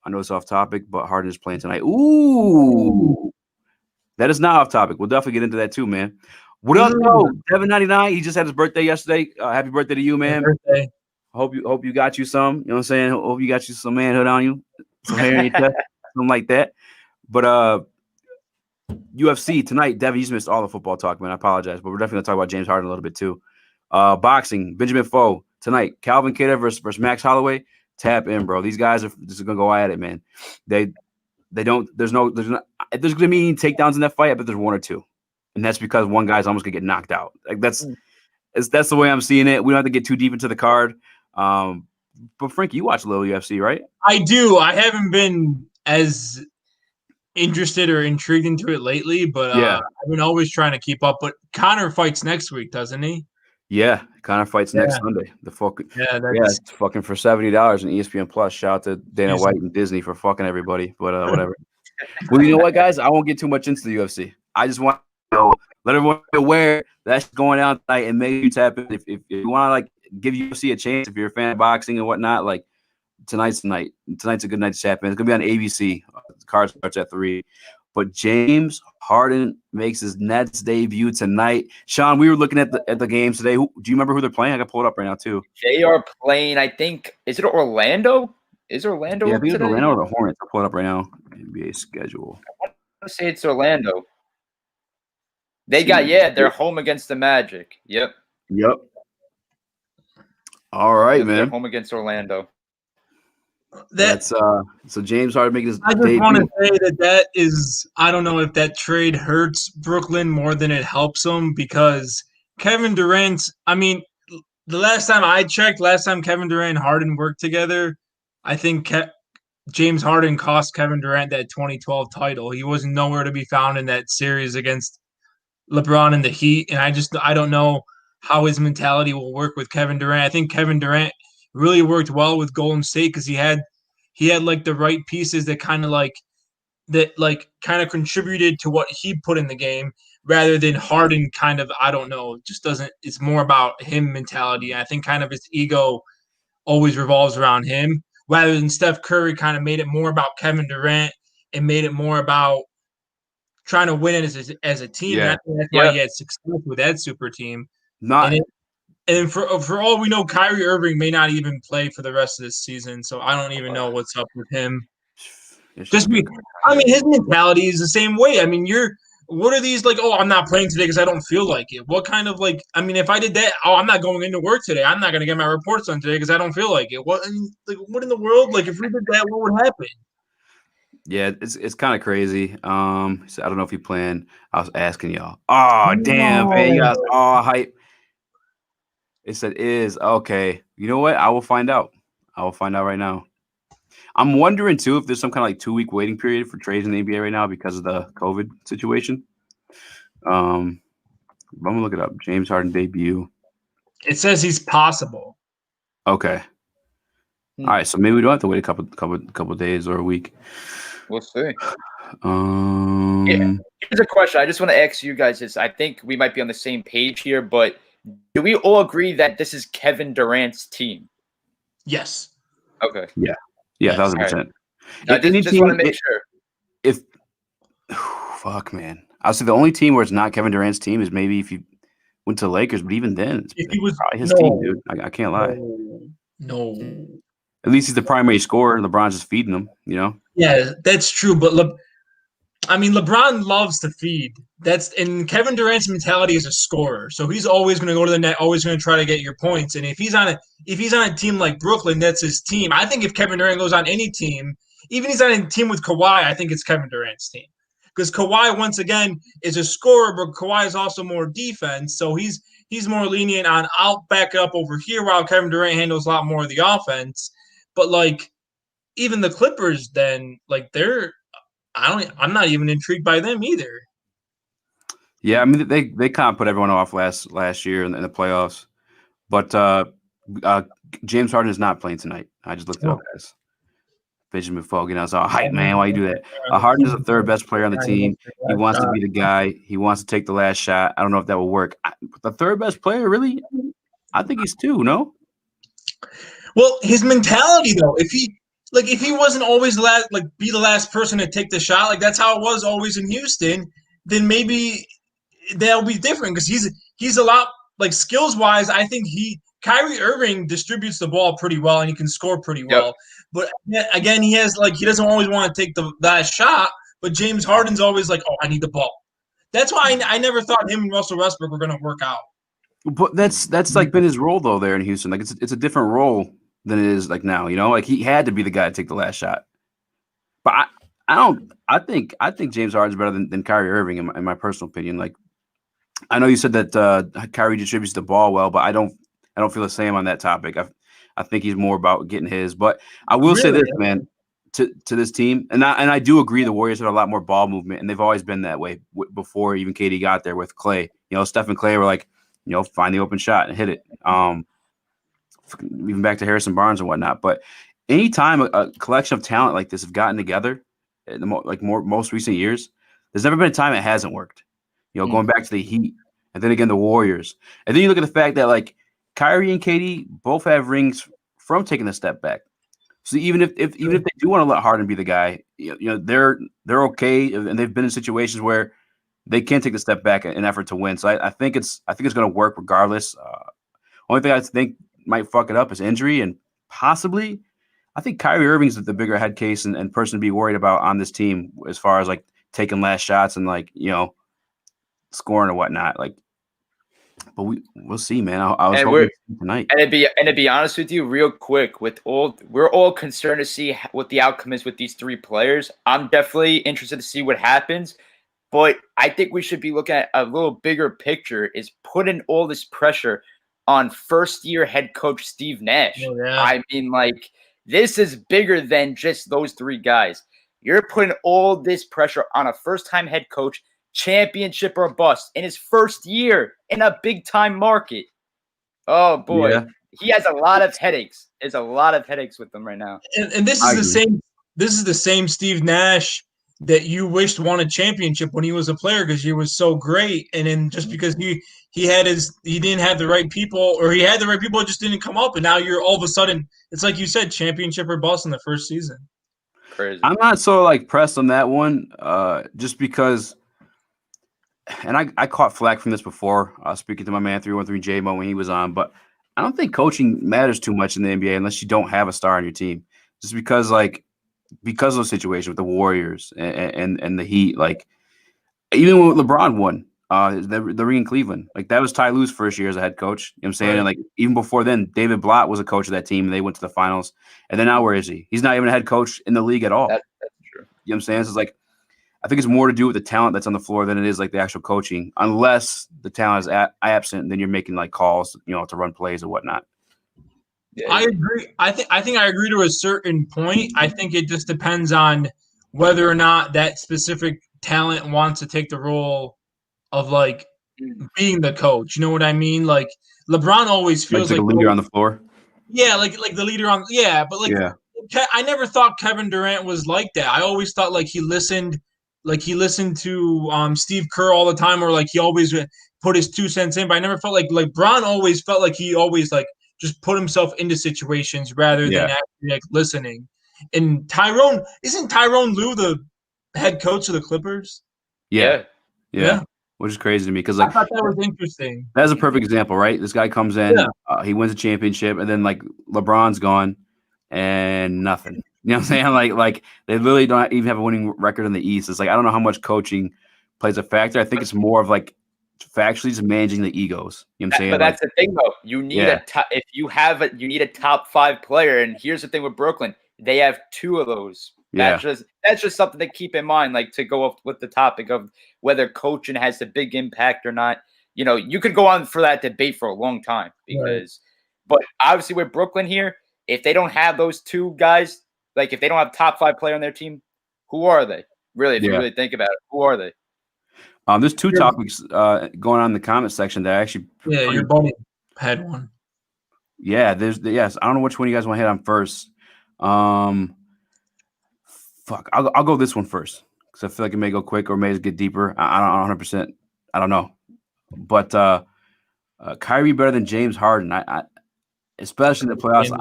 know it's off topic, but Harden is playing tonight. Ooh, that is not off topic. We'll definitely get into that too, man. What up, though? Devin99, he just had his birthday yesterday. Happy birthday to you, man. Happy birthday. Hope you got you some. You know what I'm saying? Hope you got you some manhood on you, some hair in your chest, something like that. But UFC tonight, Devin, you just missed all the football talk, man. I apologize, but we're definitely gonna talk about James Harden a little bit too. Boxing, Benjamin Foe tonight, Calvin Kattar versus Max Holloway. Tap in, bro. These guys are just gonna go at it, man. They don't. There's gonna be takedowns in that fight, but there's 1 or 2, and that's because one guy's almost gonna get knocked out. That's the way I'm seeing it. We don't have to get too deep into the card. but Frank, you watch a little UFC, right? I do. I haven't been as interested or intrigued into it lately, but Yeah. I've been always trying to keep up. But Connor fights next week, doesn't he? Yeah, Connor fights next Yeah. Sunday. Yeah, It's fucking for $70 on ESPN Plus. Shout out to Dana Yes. White and Disney for fucking everybody, but whatever. Well, you know what, guys? I won't get too much into the UFC. I just want to let everyone be aware that's going down tonight and make you tap in. If you want to like give UFC a chance, if you're a fan of boxing and whatnot, like tonight's the night. Tonight's a good night to tap in. It's gonna be on ABC. The card starts at 3. But James Harden makes his Nets debut tonight. Sean, we were looking at the games today. Do you remember who they're playing? I got to pull it up right now too. They are playing. I think is it Orlando? Is Orlando? Yeah, I think it's today? Orlando or the Hornets. I'll pull it up right now. NBA schedule. I want to say it's Orlando. They're home against the Magic. Yep. All right, man. They're home against Orlando. That's so James Harden making his I just debut. want to say that is, I don't know if that trade hurts Brooklyn more than it helps them, because Kevin Durant, I mean, the last time I checked, last time Kevin Durant and Harden worked together, I think James Harden cost Kevin Durant that 2012 title. He was nowhere to be found in that series against LeBron and the Heat, and I don't know how his mentality will work with Kevin Durant. I think Kevin Durant really worked well with Golden State because he had like the right pieces that kind of contributed to what he put in the game, rather than Harden kind of, I don't know, just doesn't. It's more about him mentality. I think kind of his ego always revolves around him, rather than Steph Curry kind of made it more about Kevin Durant and made it more about trying to win as a team. Yeah. And I think that's why he had success with that super team. Not And for all we know, Kyrie Irving may not even play for the rest of this season. So I don't even know what's up with him. His mentality is the same way. I mean, what are these like? Oh, I'm not playing today because I don't feel like it. What kind of like? I mean, if I did that, I'm not going into work today. I'm not going to get my reports done today because I don't feel like it. What in the world? Like, if we did that, what would happen? Yeah, it's kind of crazy. So I don't know if you plan. I was asking y'all. Oh, damn, man, you guys all hype. It said is okay. You know what? I will find out. I will find out right now. I'm wondering too if there's some kind of like 2-week waiting period for trades in the NBA right now because of the COVID situation. I'm gonna look it up. James Harden debut. It says he's possible. Okay. All right, so maybe we don't have to wait a couple days or a week. We'll see. Here's a question. I just want to ask you guys this. I think we might be on the same page here, but do we all agree that this is Kevin Durant's team? Yes. Okay. Yeah, 1,000%. I just want to make sure. Fuck, man. I'll say the only team where it's not Kevin Durant's team is maybe if you went to the Lakers, but even then, it's probably his team, dude. I can't lie. No. At least he's the primary scorer. LeBron's just feeding him, you know? Yeah, that's true. But LeBron loves to feed. And Kevin Durant's mentality is a scorer, so he's always going to go to the net, always going to try to get your points. And if he's on a team like Brooklyn, that's his team. I think if Kevin Durant goes on any team, even if he's on a team with Kawhi, I think it's Kevin Durant's team, because Kawhi once again is a scorer, but Kawhi is also more defense, so he's more lenient on I'll back it up over here, while Kevin Durant handles a lot more of the offense. But like even the Clippers, then like I'm not even intrigued by them either. Yeah, I mean they kind of put everyone off last year in the playoffs, but James Harden is not playing tonight. I just looked it up, guys. Benjamin Fogan, I was all hype, man. Why you do that? Harden is the third best player on the team. He wants to be the guy. He wants to take the last shot. I don't know if that will work. The third best player, really? I think he's 2. No. Well, his mentality though, if he wasn't always be the last person to take the shot, like that's how it was always in Houston, then maybe that'll be different, because he's a lot like skills wise. I think Kyrie Irving distributes the ball pretty well and he can score pretty well. But again, he doesn't always want to take the last shot. But James Harden's always like, oh, I need the ball. That's why I never thought him and Russell Westbrook were going to work out. But that's like been his role though there in Houston. Like it's a different role than it is like now. You know, like he had to be the guy to take the last shot. But I think James Harden's better than Kyrie Irving in my personal opinion. Like I know you said that Kyrie distributes the ball well, but I don't feel the same on that topic. I think he's more about getting his. But I will say this, man, to this team, and I do agree the Warriors had a lot more ball movement, and they've always been that way before even KD got there with Clay. Steph and Clay were like, find the open shot and hit it. Even back to Harrison Barnes and whatnot. But anytime a collection of talent like this have gotten together in the most recent years, there's never been a time it hasn't worked. Going back to the Heat and then again the Warriors. And then you look at the fact that like Kyrie and KD both have rings from taking a step back. So even if they do want to let Harden be the guy, they're okay, and they've been in situations where they can take the step back in an effort to win. So I think it's going to work regardless. Only thing I think might fuck it up is injury, and possibly I think Kyrie Irving's the bigger head case and person to be worried about on this team as far as like taking last shots and like scoring or whatnot. Like, but we'll see, man. I was hoping tonight. And to be honest with you, real quick, we're all concerned to see what the outcome is with these three players. I'm definitely interested to see what happens, but I think we should be looking at a little bigger picture. Is putting all this pressure on first-year head coach Steve Nash. Oh, yeah. I mean, like, this is bigger than just those three guys. You're putting all this pressure on a first-time head coach, championship or bust, in his first year in a big-time market. Oh, boy. Yeah. He has a lot of headaches. There's a lot of headaches with them right now. And this is the same Steve Nash that you wished won a championship when he was a player because he was so great. And then just because he didn't have the right people, or he had the right people, it just didn't come up. And now you're all of a sudden, it's like you said, championship or bust in the first season. Crazy. I'm not so like pressed on that one, just because, and I caught flack from this before, speaking to my man 313 J-Mo when he was on, but I don't think coaching matters too much in the NBA unless you don't have a star on your team. Just because of the situation with the Warriors and the Heat, like even when LeBron won the ring in Cleveland, like that was Ty Lue's first year as a head coach. You know what I'm saying? Right. And like even before then, David Blatt was a coach of that team, and they went to the finals. And then now where is he? He's not even a head coach in the league at all. That's true. You know what I'm saying? So it's like I think it's more to do with the talent that's on the floor than it is like the actual coaching. Unless the talent is absent, then you're making like calls, to run plays or whatnot. Yeah. I agree. I think I agree to a certain point. I think it just depends on whether or not that specific talent wants to take the role of like being the coach. You know what I mean? Like LeBron always feels like a leader on the floor. Yeah, like the leader on. Yeah, but I never thought Kevin Durant was like that. I always thought like he listened to Steve Kerr all the time, or like he always put his 2 cents in. But I never felt like Bron always felt like he always like just put himself into situations rather than actually like listening. And isn't Tyrone Lue the head coach of the Clippers? Yeah. Which is crazy to me because like I thought that was interesting. That's a perfect example, right? This guy comes in, he wins a championship, and then like LeBron's gone and nothing. You know what I'm saying? Like they literally don't even have a winning record in the East. It's like I don't know how much coaching plays a factor. I think it's more of like factually just managing the egos. You know what I'm saying? But that's the thing, though. You need you need a top 5 player. And here's the thing with Brooklyn: they have 2 of those. Yeah. That's just something to keep in mind. Like to go up with the topic of whether coaching has a big impact or not. You could go on for that debate for a long time but obviously with Brooklyn here, if they don't have those 2 guys, like if they don't have top 5 player on their team, who are they? Really, if you really think about it, who are they? There's 2 topics going on in the comment section that actually. Yeah, your buddy had one. Yeah, yes. I don't know which one you guys want to hit on first. Fuck, I'll go this one first because I feel like it may go quick or may get deeper. I don't 100%. I don't know, but Kyrie better than James Harden. I especially in the playoffs.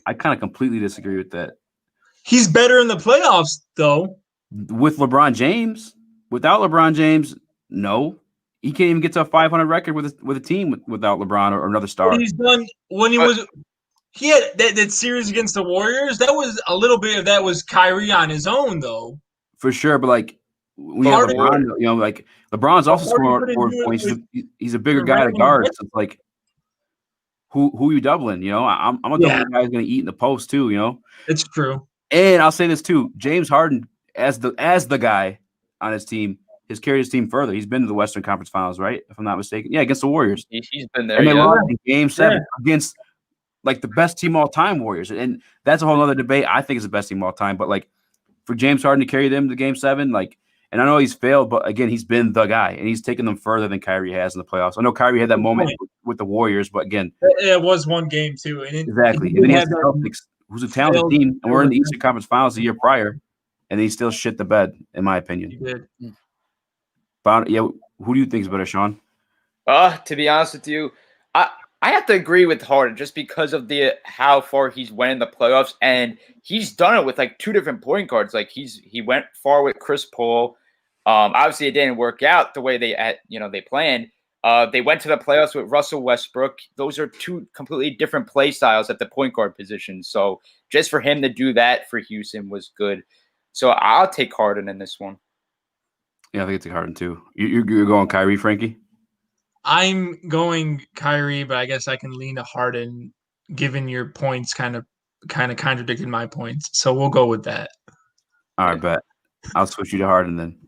I kind of completely disagree with that. He's better in the playoffs though. With LeBron James. Without LeBron James, no. He can't even get to a 500 record with a team without LeBron or another star. What he's done when he had that series against the Warriors. That was a little bit of that was Kyrie on his own, though. For sure, but like we have LeBron, like LeBron's also scoring 4 points. He's a bigger guy to guard. So it's like, who are you doubling? I'm a double guy who's going to eat in the post too. It's true. And I'll say this too: James Harden, as the guy on his team, has carried his team further. He's been to the Western Conference Finals, right? If I'm not mistaken. Yeah, against the Warriors. He's been there. And they lost in Game 7 against like the best team all time Warriors, and that's a whole other debate. I think it's the best team all time, but like for James Harden to carry them to Game 7, like, and I know he's failed, but again, he's been the guy, and he's taken them further than Kyrie has in the playoffs. I know Kyrie had that moment with the Warriors, but again, it was one game too, and exactly. And then he has the Celtics, who's a talented team, and we're in the Eastern Conference Finals the year prior, and he still shit the bed, in my opinion. He did. But yeah, who do you think is better, Sean? To be honest with you, I have to agree with Harden just because of how far he's went in the playoffs, and he's done it with like two different point guards. Like he went far with Chris Paul. Obviously, it didn't work out the way they planned. They went to the playoffs with Russell Westbrook. Those are two completely different play styles at the point guard position. So just for him to do that for Houston was good. So I'll take Harden in this one. Yeah, I think it's a Harden too. You're going Kyrie, Frankie? I'm going Kyrie, but I guess I can lean to Harden, given your points kind of contradicted my points. So we'll go with that. All right, bet. I'll switch you to Harden then.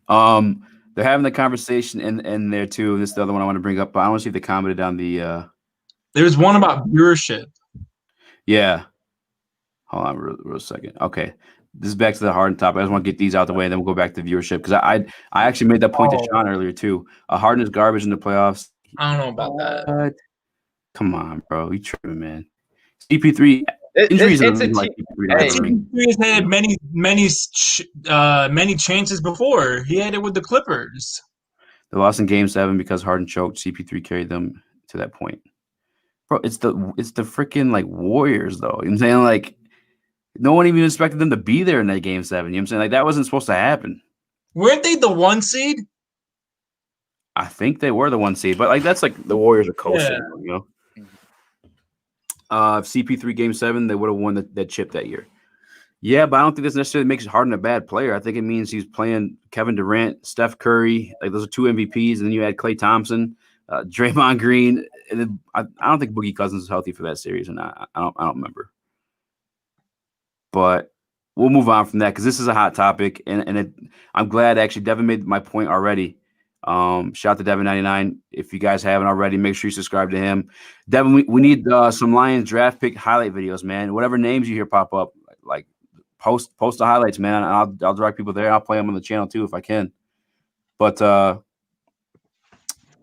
They're having the conversation in there too. This is the other one I want to bring up, but I want to see if they commented on the. There's one about viewership. Yeah. Hold on, real second. Okay, this is back to the Harden topic. I just want to get these out the way, and then we'll go back to viewership because I actually made that point to Sean earlier too. Harden is garbage in the playoffs. I don't know about that. Come on, bro, you tripping, man. CP3 injuries. CP3 has had many chances before. He had it with the Clippers. They lost in Game 7 because Harden choked. CP3 carried them to that point. Bro, it's the freaking like Warriors though. You know what I'm saying? Like no one even expected them to be there in that Game 7. You know what I'm saying? Like that wasn't supposed to happen. Weren't they the 1 seed? I think they were the 1 seed, but like that's like the Warriors are coasting, you know. If CP3 Game 7, they would have won that chip that year. Yeah, but I don't think this necessarily makes Harden a bad player. I think it means he's playing Kevin Durant, Steph Curry. Like those are two MVPs, and then you add Klay Thompson, Draymond Green. And then I don't think Boogie Cousins is healthy for that series, and I don't remember. But we'll move on from that because this is a hot topic, and I'm glad actually Devin made my point already. Shout out to Devin99. If you guys haven't already, make sure you subscribe to him. Devin, we need some Lions draft pick highlight videos, man. Whatever names you hear pop up, like post the highlights, man. And I'll direct people there. I'll play them on the channel too if I can. But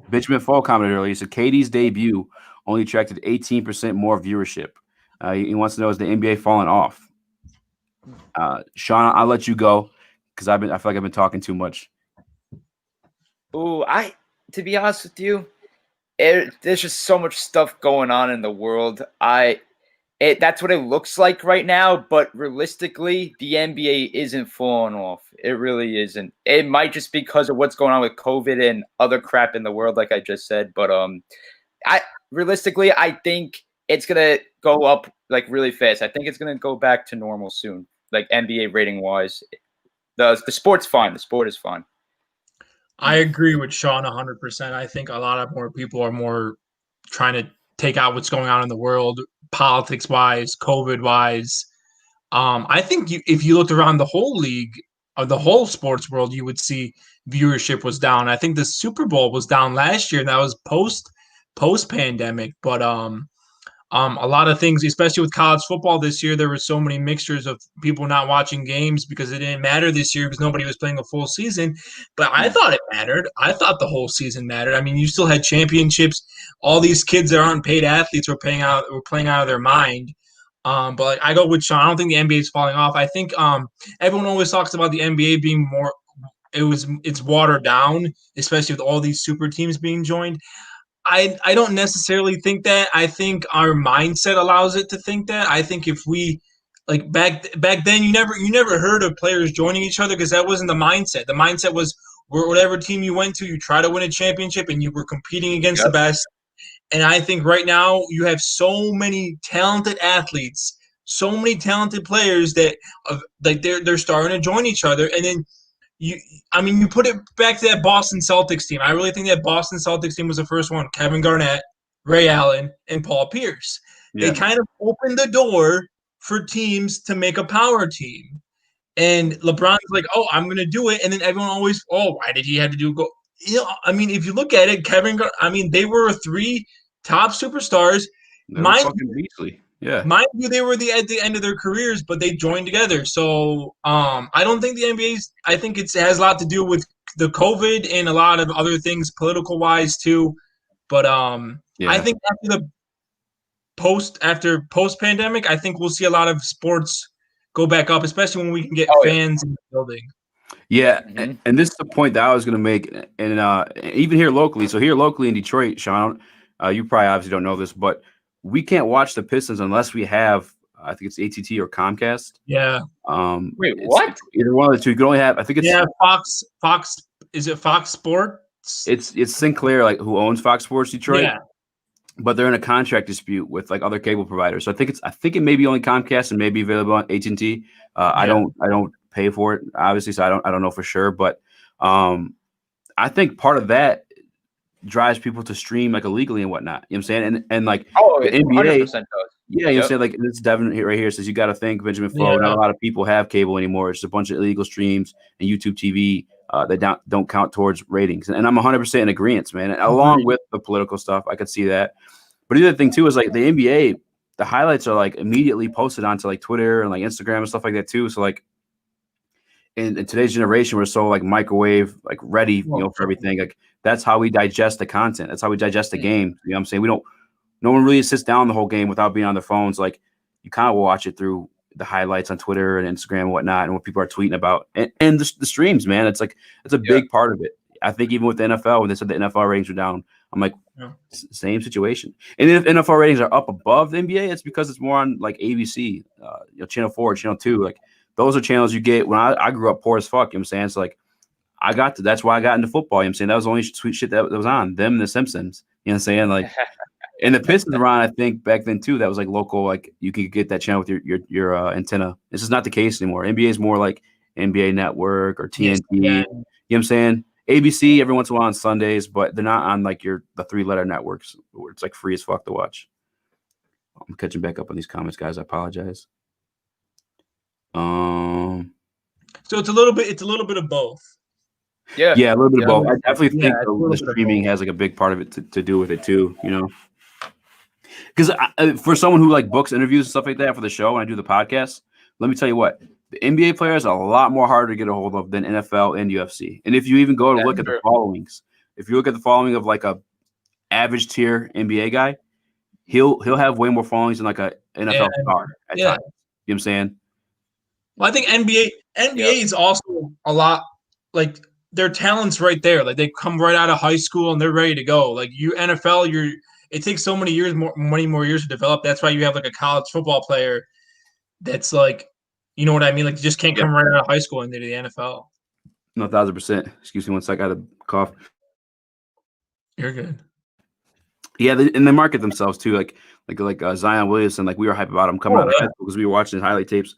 Benjamin Fall commented earlier. He said KD's debut only attracted 18% more viewership. He wants to know, is the NBA falling off? Sean, I'll let you go because I feel like I've been talking too much. Oh, to be honest with you, there's just so much stuff going on in the world. That's what it looks like right now, but realistically, the NBA isn't falling off. It really isn't. It might just be because of what's going on with COVID and other crap in the world, like I just said. But realistically, I think it's gonna go up like really fast. I think it's gonna go back to normal soon, like NBA rating wise. The sport's fine. The sport is fine. I agree with Sean 100%. I think a lot of more people are more trying to take out what's going on in the world, politics-wise, COVID-wise. I think if you looked around the whole league or the whole sports world, you would see viewership was down. I think the Super Bowl was down last year, and that was post-pandemic. But a lot of things, especially with college football this year, there were so many mixtures of people not watching games because it didn't matter this year because nobody was playing a full season. But I thought it mattered. I thought the whole season mattered. I mean, you still had championships. All these kids that aren't paid athletes were playing out of their mind. But like, I go with Sean. I don't think the NBA is falling off. I think everyone always talks about the NBA being more. It's watered down, especially with all these super teams being joined. I don't necessarily think that. I think our mindset allows it to think that. I think if we like back then, you never heard of players joining each other because that wasn't the mindset. The mindset was whatever team you went to, you try to win a championship and you were competing against the best. And I think right now you have so many talented athletes, so many talented players that like they're starting to join each other, and then. You put it back to that Boston Celtics team. I really think that Boston Celtics team was the first one. Kevin Garnett, Ray Allen, and Paul Pierce. Yeah. They kind of opened the door for teams to make a power team. And LeBron's like, oh, I'm going to do it. And then everyone always, why did he have to go? You know, I mean, if you look at it, they were 3 top superstars. They were fucking beastly. Yeah. Mind you, they were at the end of their careers, but they joined together. So I don't think the NBA's. I think it has a lot to do with the COVID and a lot of other things, political wise too. But I think after post pandemic, I think we'll see a lot of sports go back up, especially when we can get fans in the building. Yeah, and this is the point that I was going to make, and even here locally. So here locally in Detroit, Sean, you probably obviously don't know this, but we can't watch the Pistons unless we have, I think it's AT&T or Comcast. Yeah. Wait, what? Either one of the two. You can only have. I think it's Fox. Is it Fox Sports? It's Sinclair, like who owns Fox Sports Detroit. Yeah. But they're in a contract dispute with like other cable providers. So I think it may be only Comcast and may be available on AT&T. I don't pay for it, obviously, so I don't know for sure. But I think part of that drives people to stream like illegally and whatnot. You know what I'm saying? And like the NBA, 100% does. Yeah, you know, say like this Devin right here says you got to think Benjamin Flo. Not a lot of people have cable anymore. It's just a bunch of illegal streams and YouTube TV that don't count towards ratings. And I'm 100% in agreement, man. And along with the political stuff, I could see that. But the other thing too is like the NBA, the highlights are like immediately posted onto like Twitter and like Instagram and stuff like that too. So like in today's generation, we're so like microwave like ready, you know, for everything. Like that's how we digest the content. That's how we digest the game. You know what I'm saying? No one really sits down the whole game without being on their phones. Like you kind of watch it through the highlights on Twitter and Instagram and whatnot, and what people are tweeting about, and the streams, man. It's like it's a big part of it. I think even with the NFL, when they said the NFL ratings were down, I'm like, same situation. And if NFL ratings are up above the NBA, it's because it's more on like ABC, Channel 4, Channel 2. Like those are channels you get. When I grew up poor as fuck, you know what I'm saying? It's like that's why I got into football. You know what I'm saying? That was the only sweet shit that was on them and the Simpsons. You know what I'm saying? Like. And the Pistons were on, I think, back then too. That was like local, like you could get that channel with your antenna. This is not the case anymore. NBA is more like NBA Network or TNT. You know what I'm saying? ABC every once in a while on Sundays, but they're not on like the 3-letter networks where it's like free as fuck to watch. I'm catching back up on these comments, guys. I apologize. So it's a little bit of both. Yeah, a little bit of both. I definitely think the streaming has like a big part of it to do with it too. You know. Because for someone who like books interviews and stuff like that for the show, when I do the podcast, let me tell you what, the NBA players are a lot more harder to get a hold of than NFL and UFC. And if you even go to look at the followings, if you look at the following of like a average tier NBA guy, he'll have way more followings than like a NFL star at times. You know what I'm saying? Well, I think NBA is also a lot like their talent's right there. Like they come right out of high school and they're ready to go. Like NFL, it takes so many more years to develop. That's why you have like a college football player that's like, you know what I mean? Like you just can't come right out of high school into the NFL. No, 1,000%. Excuse me one sec. I got a cough. You're good. Yeah, and they market themselves too, like Zion Williamson. Like we were hype about him coming out of high school because we were watching his highlight tapes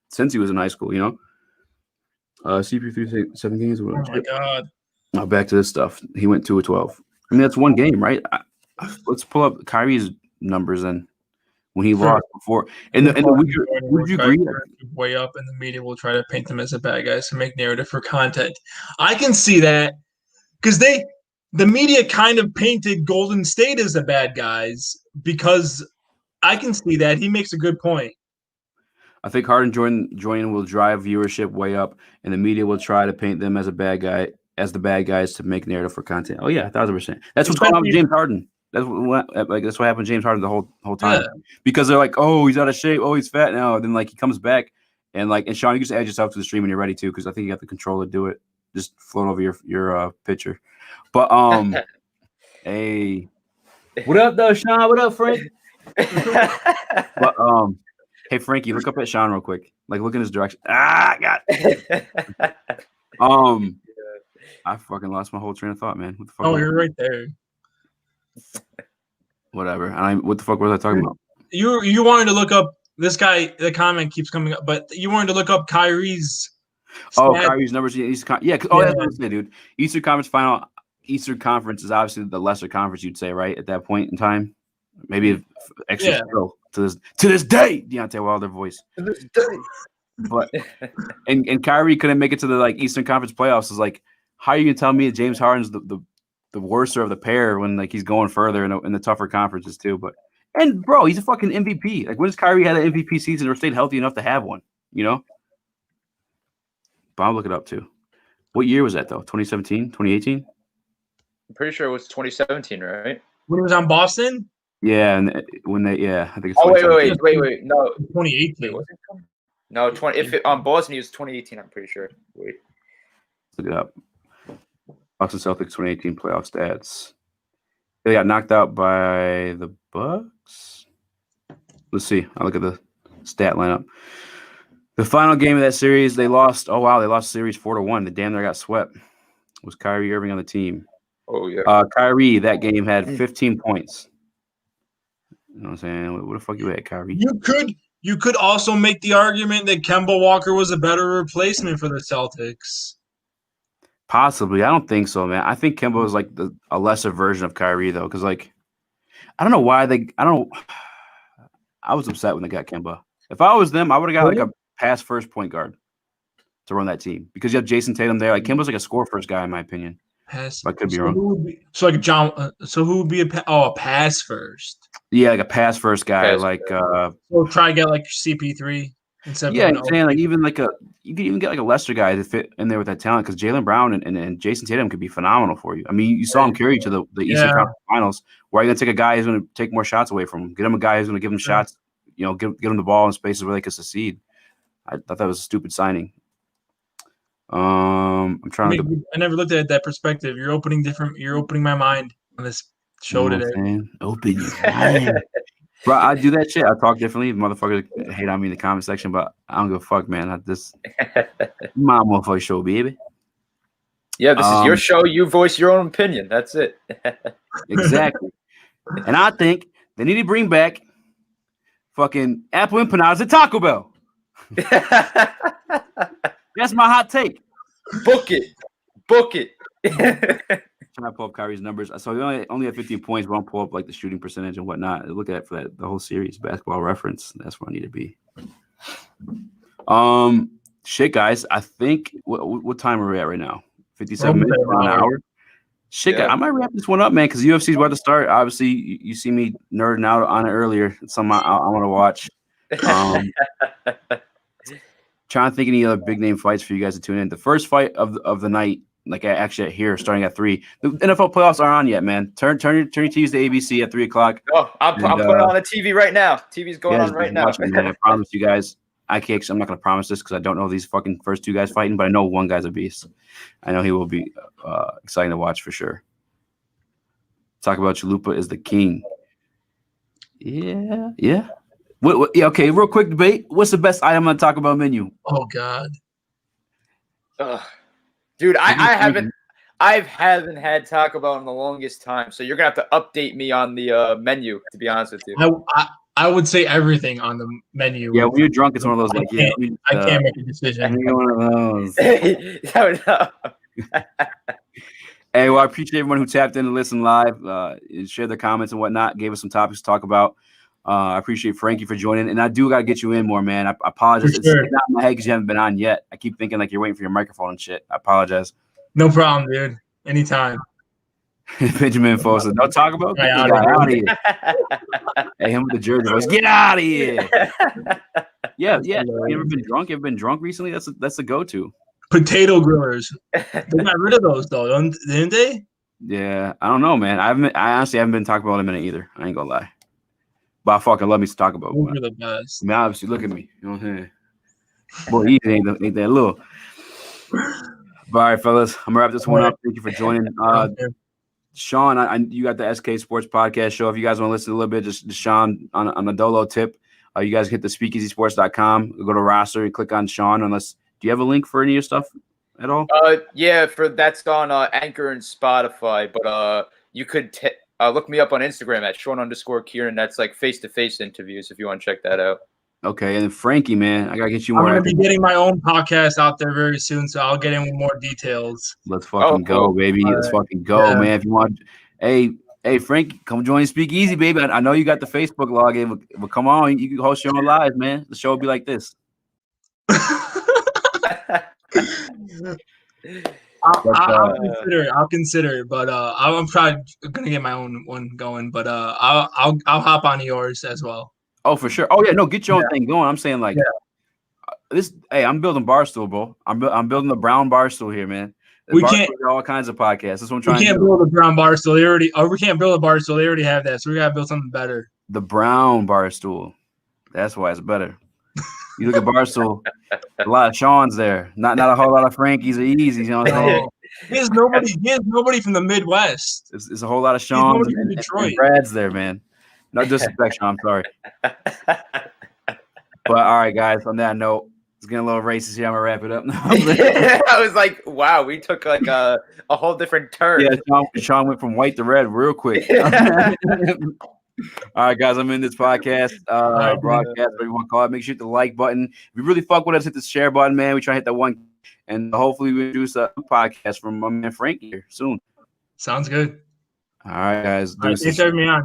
since he was in high school. You know, CP3 7 games. Oh my god! Now back to this stuff. He went 2-12. I mean, that's one game, right? Let's pull up Kyrie's numbers and when he lost before. And would you agree? Way up, and the media will try to paint them as a bad guys to make narrative for content. I can see that because the media kind of painted Golden State as the bad guys because I can see that. He makes a good point. I think Harden joining will drive viewership way up, and the media will try to paint them as the bad guys to make narrative for content. Oh yeah, 1,000%. That's what's going on with James Harden. That's what happened to James Harden the whole time because they're like, oh, he's out of shape, oh, he's fat now. And then like he comes back and Sean, you just add yourself to the stream when you're ready to because I think you have the control to do it. Just float over your picture. But hey, what up though, Sean? What up, Frank? But hey Frankie, look up at Sean real quick. Like look in his direction. God. I fucking lost my whole train of thought, man. What the fuck? Oh, you're right there. Whatever. What the fuck was I talking about? You wanted to look up this guy. The comment keeps coming up, but you wanted to look up Kyrie's. Kyrie's numbers. That's what I'm saying, dude. Eastern Conference is obviously the lesser conference, you'd say, right? At that point in time, maybe extra skill to this day. Deontay Wilder voice. To this day. But and Kyrie couldn't make it to the like Eastern Conference playoffs. Is like, how are you gonna tell me that James Harden's the worser of the pair when like he's going further in the tougher conferences too? But And bro, he's a fucking MVP. Like, when has Kyrie had an MVP season or stayed healthy enough to have one? You know? But I'll look it up too. What year was that though? 2017, 2018? I'm pretty sure it was 2017, right? When he was on Boston? Yeah, and I think it's. Oh wait, no, 2018. wait, was it 20? No, 20. If it, on Boston, he was 2018. I'm pretty sure. Wait, Look it up. Boston Celtics 2018 playoff stats. They got knocked out by the Bucks. Let's see. I'll look at the stat lineup. The final game of that series, they lost. Oh wow, they lost series 4-1. They damn near got swept. It was Kyrie Irving on the team. oh yeah. Kyrie that game had 15 points. You know what I'm saying? What the fuck you at, Kyrie? You could also make the argument that Kemba Walker was a better replacement for the Celtics. Possibly. I don't think so, man. I think Kemba was like a lesser version of Kyrie though, because like I don't know why I was upset when they got Kemba. If I was them, I would have got like a pass first point guard to run that team because you have Jason Tatum there. Like Kemba's like a score first guy in my opinion. Pass. I could be so wrong. Who would be, so like John. So who would be a pass first? Yeah, like a pass first guy. So try to get like CP3 instead. Yeah, I'm saying like even like you could even get like a lesser guy to fit in there with that talent because Jaylen Brown and Jason Tatum could be phenomenal for you. I mean, you saw him carry you to the Eastern Conference Finals. Why are you gonna take a guy who's gonna take more shots away from him? Get him a guy who's gonna give him shots. You know, give him the ball in spaces where they could succeed. I thought that was a stupid signing. I'm trying to. I never looked at it that perspective. You're opening my mind on this show today. Open your mind. Bro, I do that shit. I talk differently. Motherfuckers hate on me in the comment section, but I don't give a fuck, man. My motherfucking show, baby. Yeah, this is your show. You voice your own opinion. That's it. Exactly. And I think they need to bring back fucking apple empanadas at Taco Bell. That's my hot take. Book it. Trying to pull up Kyrie's numbers. So he only had 15 points. We won't pull up like the shooting percentage and whatnot. Look at it for the whole series. Basketball Reference. That's where I need to be. Shit, guys. I think what time are we at right now? 57 minutes, an hour. Shit, guys, I might wrap this one up, man, because UFC is about to start. Obviously, you see me nerding out on it earlier. It's something I want to watch. Trying to think any other big name fights for you guys to tune in. The first fight of the night, like actually here, starting at 3. The NFL playoffs aren't on yet, man. Turn your TVs to ABC at 3:00. Oh, I'm putting it on the TV right now. TV's going on right now. Watching, man. I promise you guys. I'm not going to promise this because I don't know these fucking first two guys fighting, but I know one guy's a beast. I know he will be exciting to watch for sure. Talk about Chalupa is the king. Yeah. Yeah, okay, real quick debate. What's the best item on the Taco Bell menu? Oh, God. Dude, I haven't had Taco Bell in the longest time, so you're going to have to update me on the menu, to be honest with you. I would say everything on the menu. Yeah, when you're drunk, it's one of those like I can't make a decision. One of those. No. Hey, well, I appreciate everyone who tapped in and listened live, and shared their comments and whatnot, gave us some topics to talk about. I appreciate Frankie for joining, and I do gotta get you in more, man. I apologize. It's not in my head because you haven't been on yet. I keep thinking like you're waiting for your microphone and shit. I apologize. No problem, dude. Anytime. Benjamin Foster, don't talk about. Get out of here. Hey, him with the jersey voice. Get out of here. Yeah. You ever been drunk? You ever been drunk recently? That's the go-to. Potato grillers. They got rid of those though, didn't they? Yeah, I don't know, man. I honestly haven't been talking about them in a minute either. I ain't gonna lie. But I fucking love me to talk about. Those are the best. I mean, obviously, look at me. You know what I'm saying? Boy, easy ain't that little. But all right, fellas, I'm gonna wrap this one up. Thank you for joining. Sean, you got the SK Sports Podcast show. If you guys want to listen a little bit, just Sean on the Dolo tip. You guys hit the speakeasysports.com, go to roster and click on Sean. Do you have a link for any of your stuff at all? Yeah, that's on Anchor and Spotify. But you could look me up on Instagram at Sean_Kieran. That's like face-to-face interviews if you want to check that out. Okay, and then Frankie, man, I gotta get you more. I'm gonna be getting my own podcast out there very soon, so I'll get in with more details. Let's fucking go, baby. Let's fucking go, man. If you want, hey, Frankie, come join Speakeasy, baby. I know you got the Facebook login, but come on, you can host your own live, man. The show will be like this. I'll consider it. I'll consider it, but I'm probably gonna get my own one going. But I'll hop on yours as well. Oh, for sure. Oh yeah, no, get your own thing going. I'm saying like this. Hey, I'm building Barstool, bro. I'm building the Brown Barstool here, man. We Barstool can't all kinds of podcasts. That's what I'm we trying to can't do. build a Brown Barstool. We can't build a Barstool. They already have that, so we gotta build something better. The Brown Barstool. That's why it's better. You look at Barstool, a lot of Sean's there. Not a whole lot of Frankies or Easy's. You know what I'm saying? He has nobody from the Midwest. It's a whole lot of Sean's and Brad's there, man. No disrespect, Sean. I'm sorry. But all right, guys. On that note, it's getting a little racist here. I'm gonna wrap it up now. I was like, wow, we took like a whole different turn. Yeah, Sean went from white to red real quick. All right, guys, I'm in this podcast, broadcast, whatever you want to call it. Make sure you hit the like button. If you really fuck with us, hit the share button, man. We try to hit that one, and hopefully we introduce a podcast from my man Frank here soon. Sounds good. All right, guys. All right, thanks for having me on.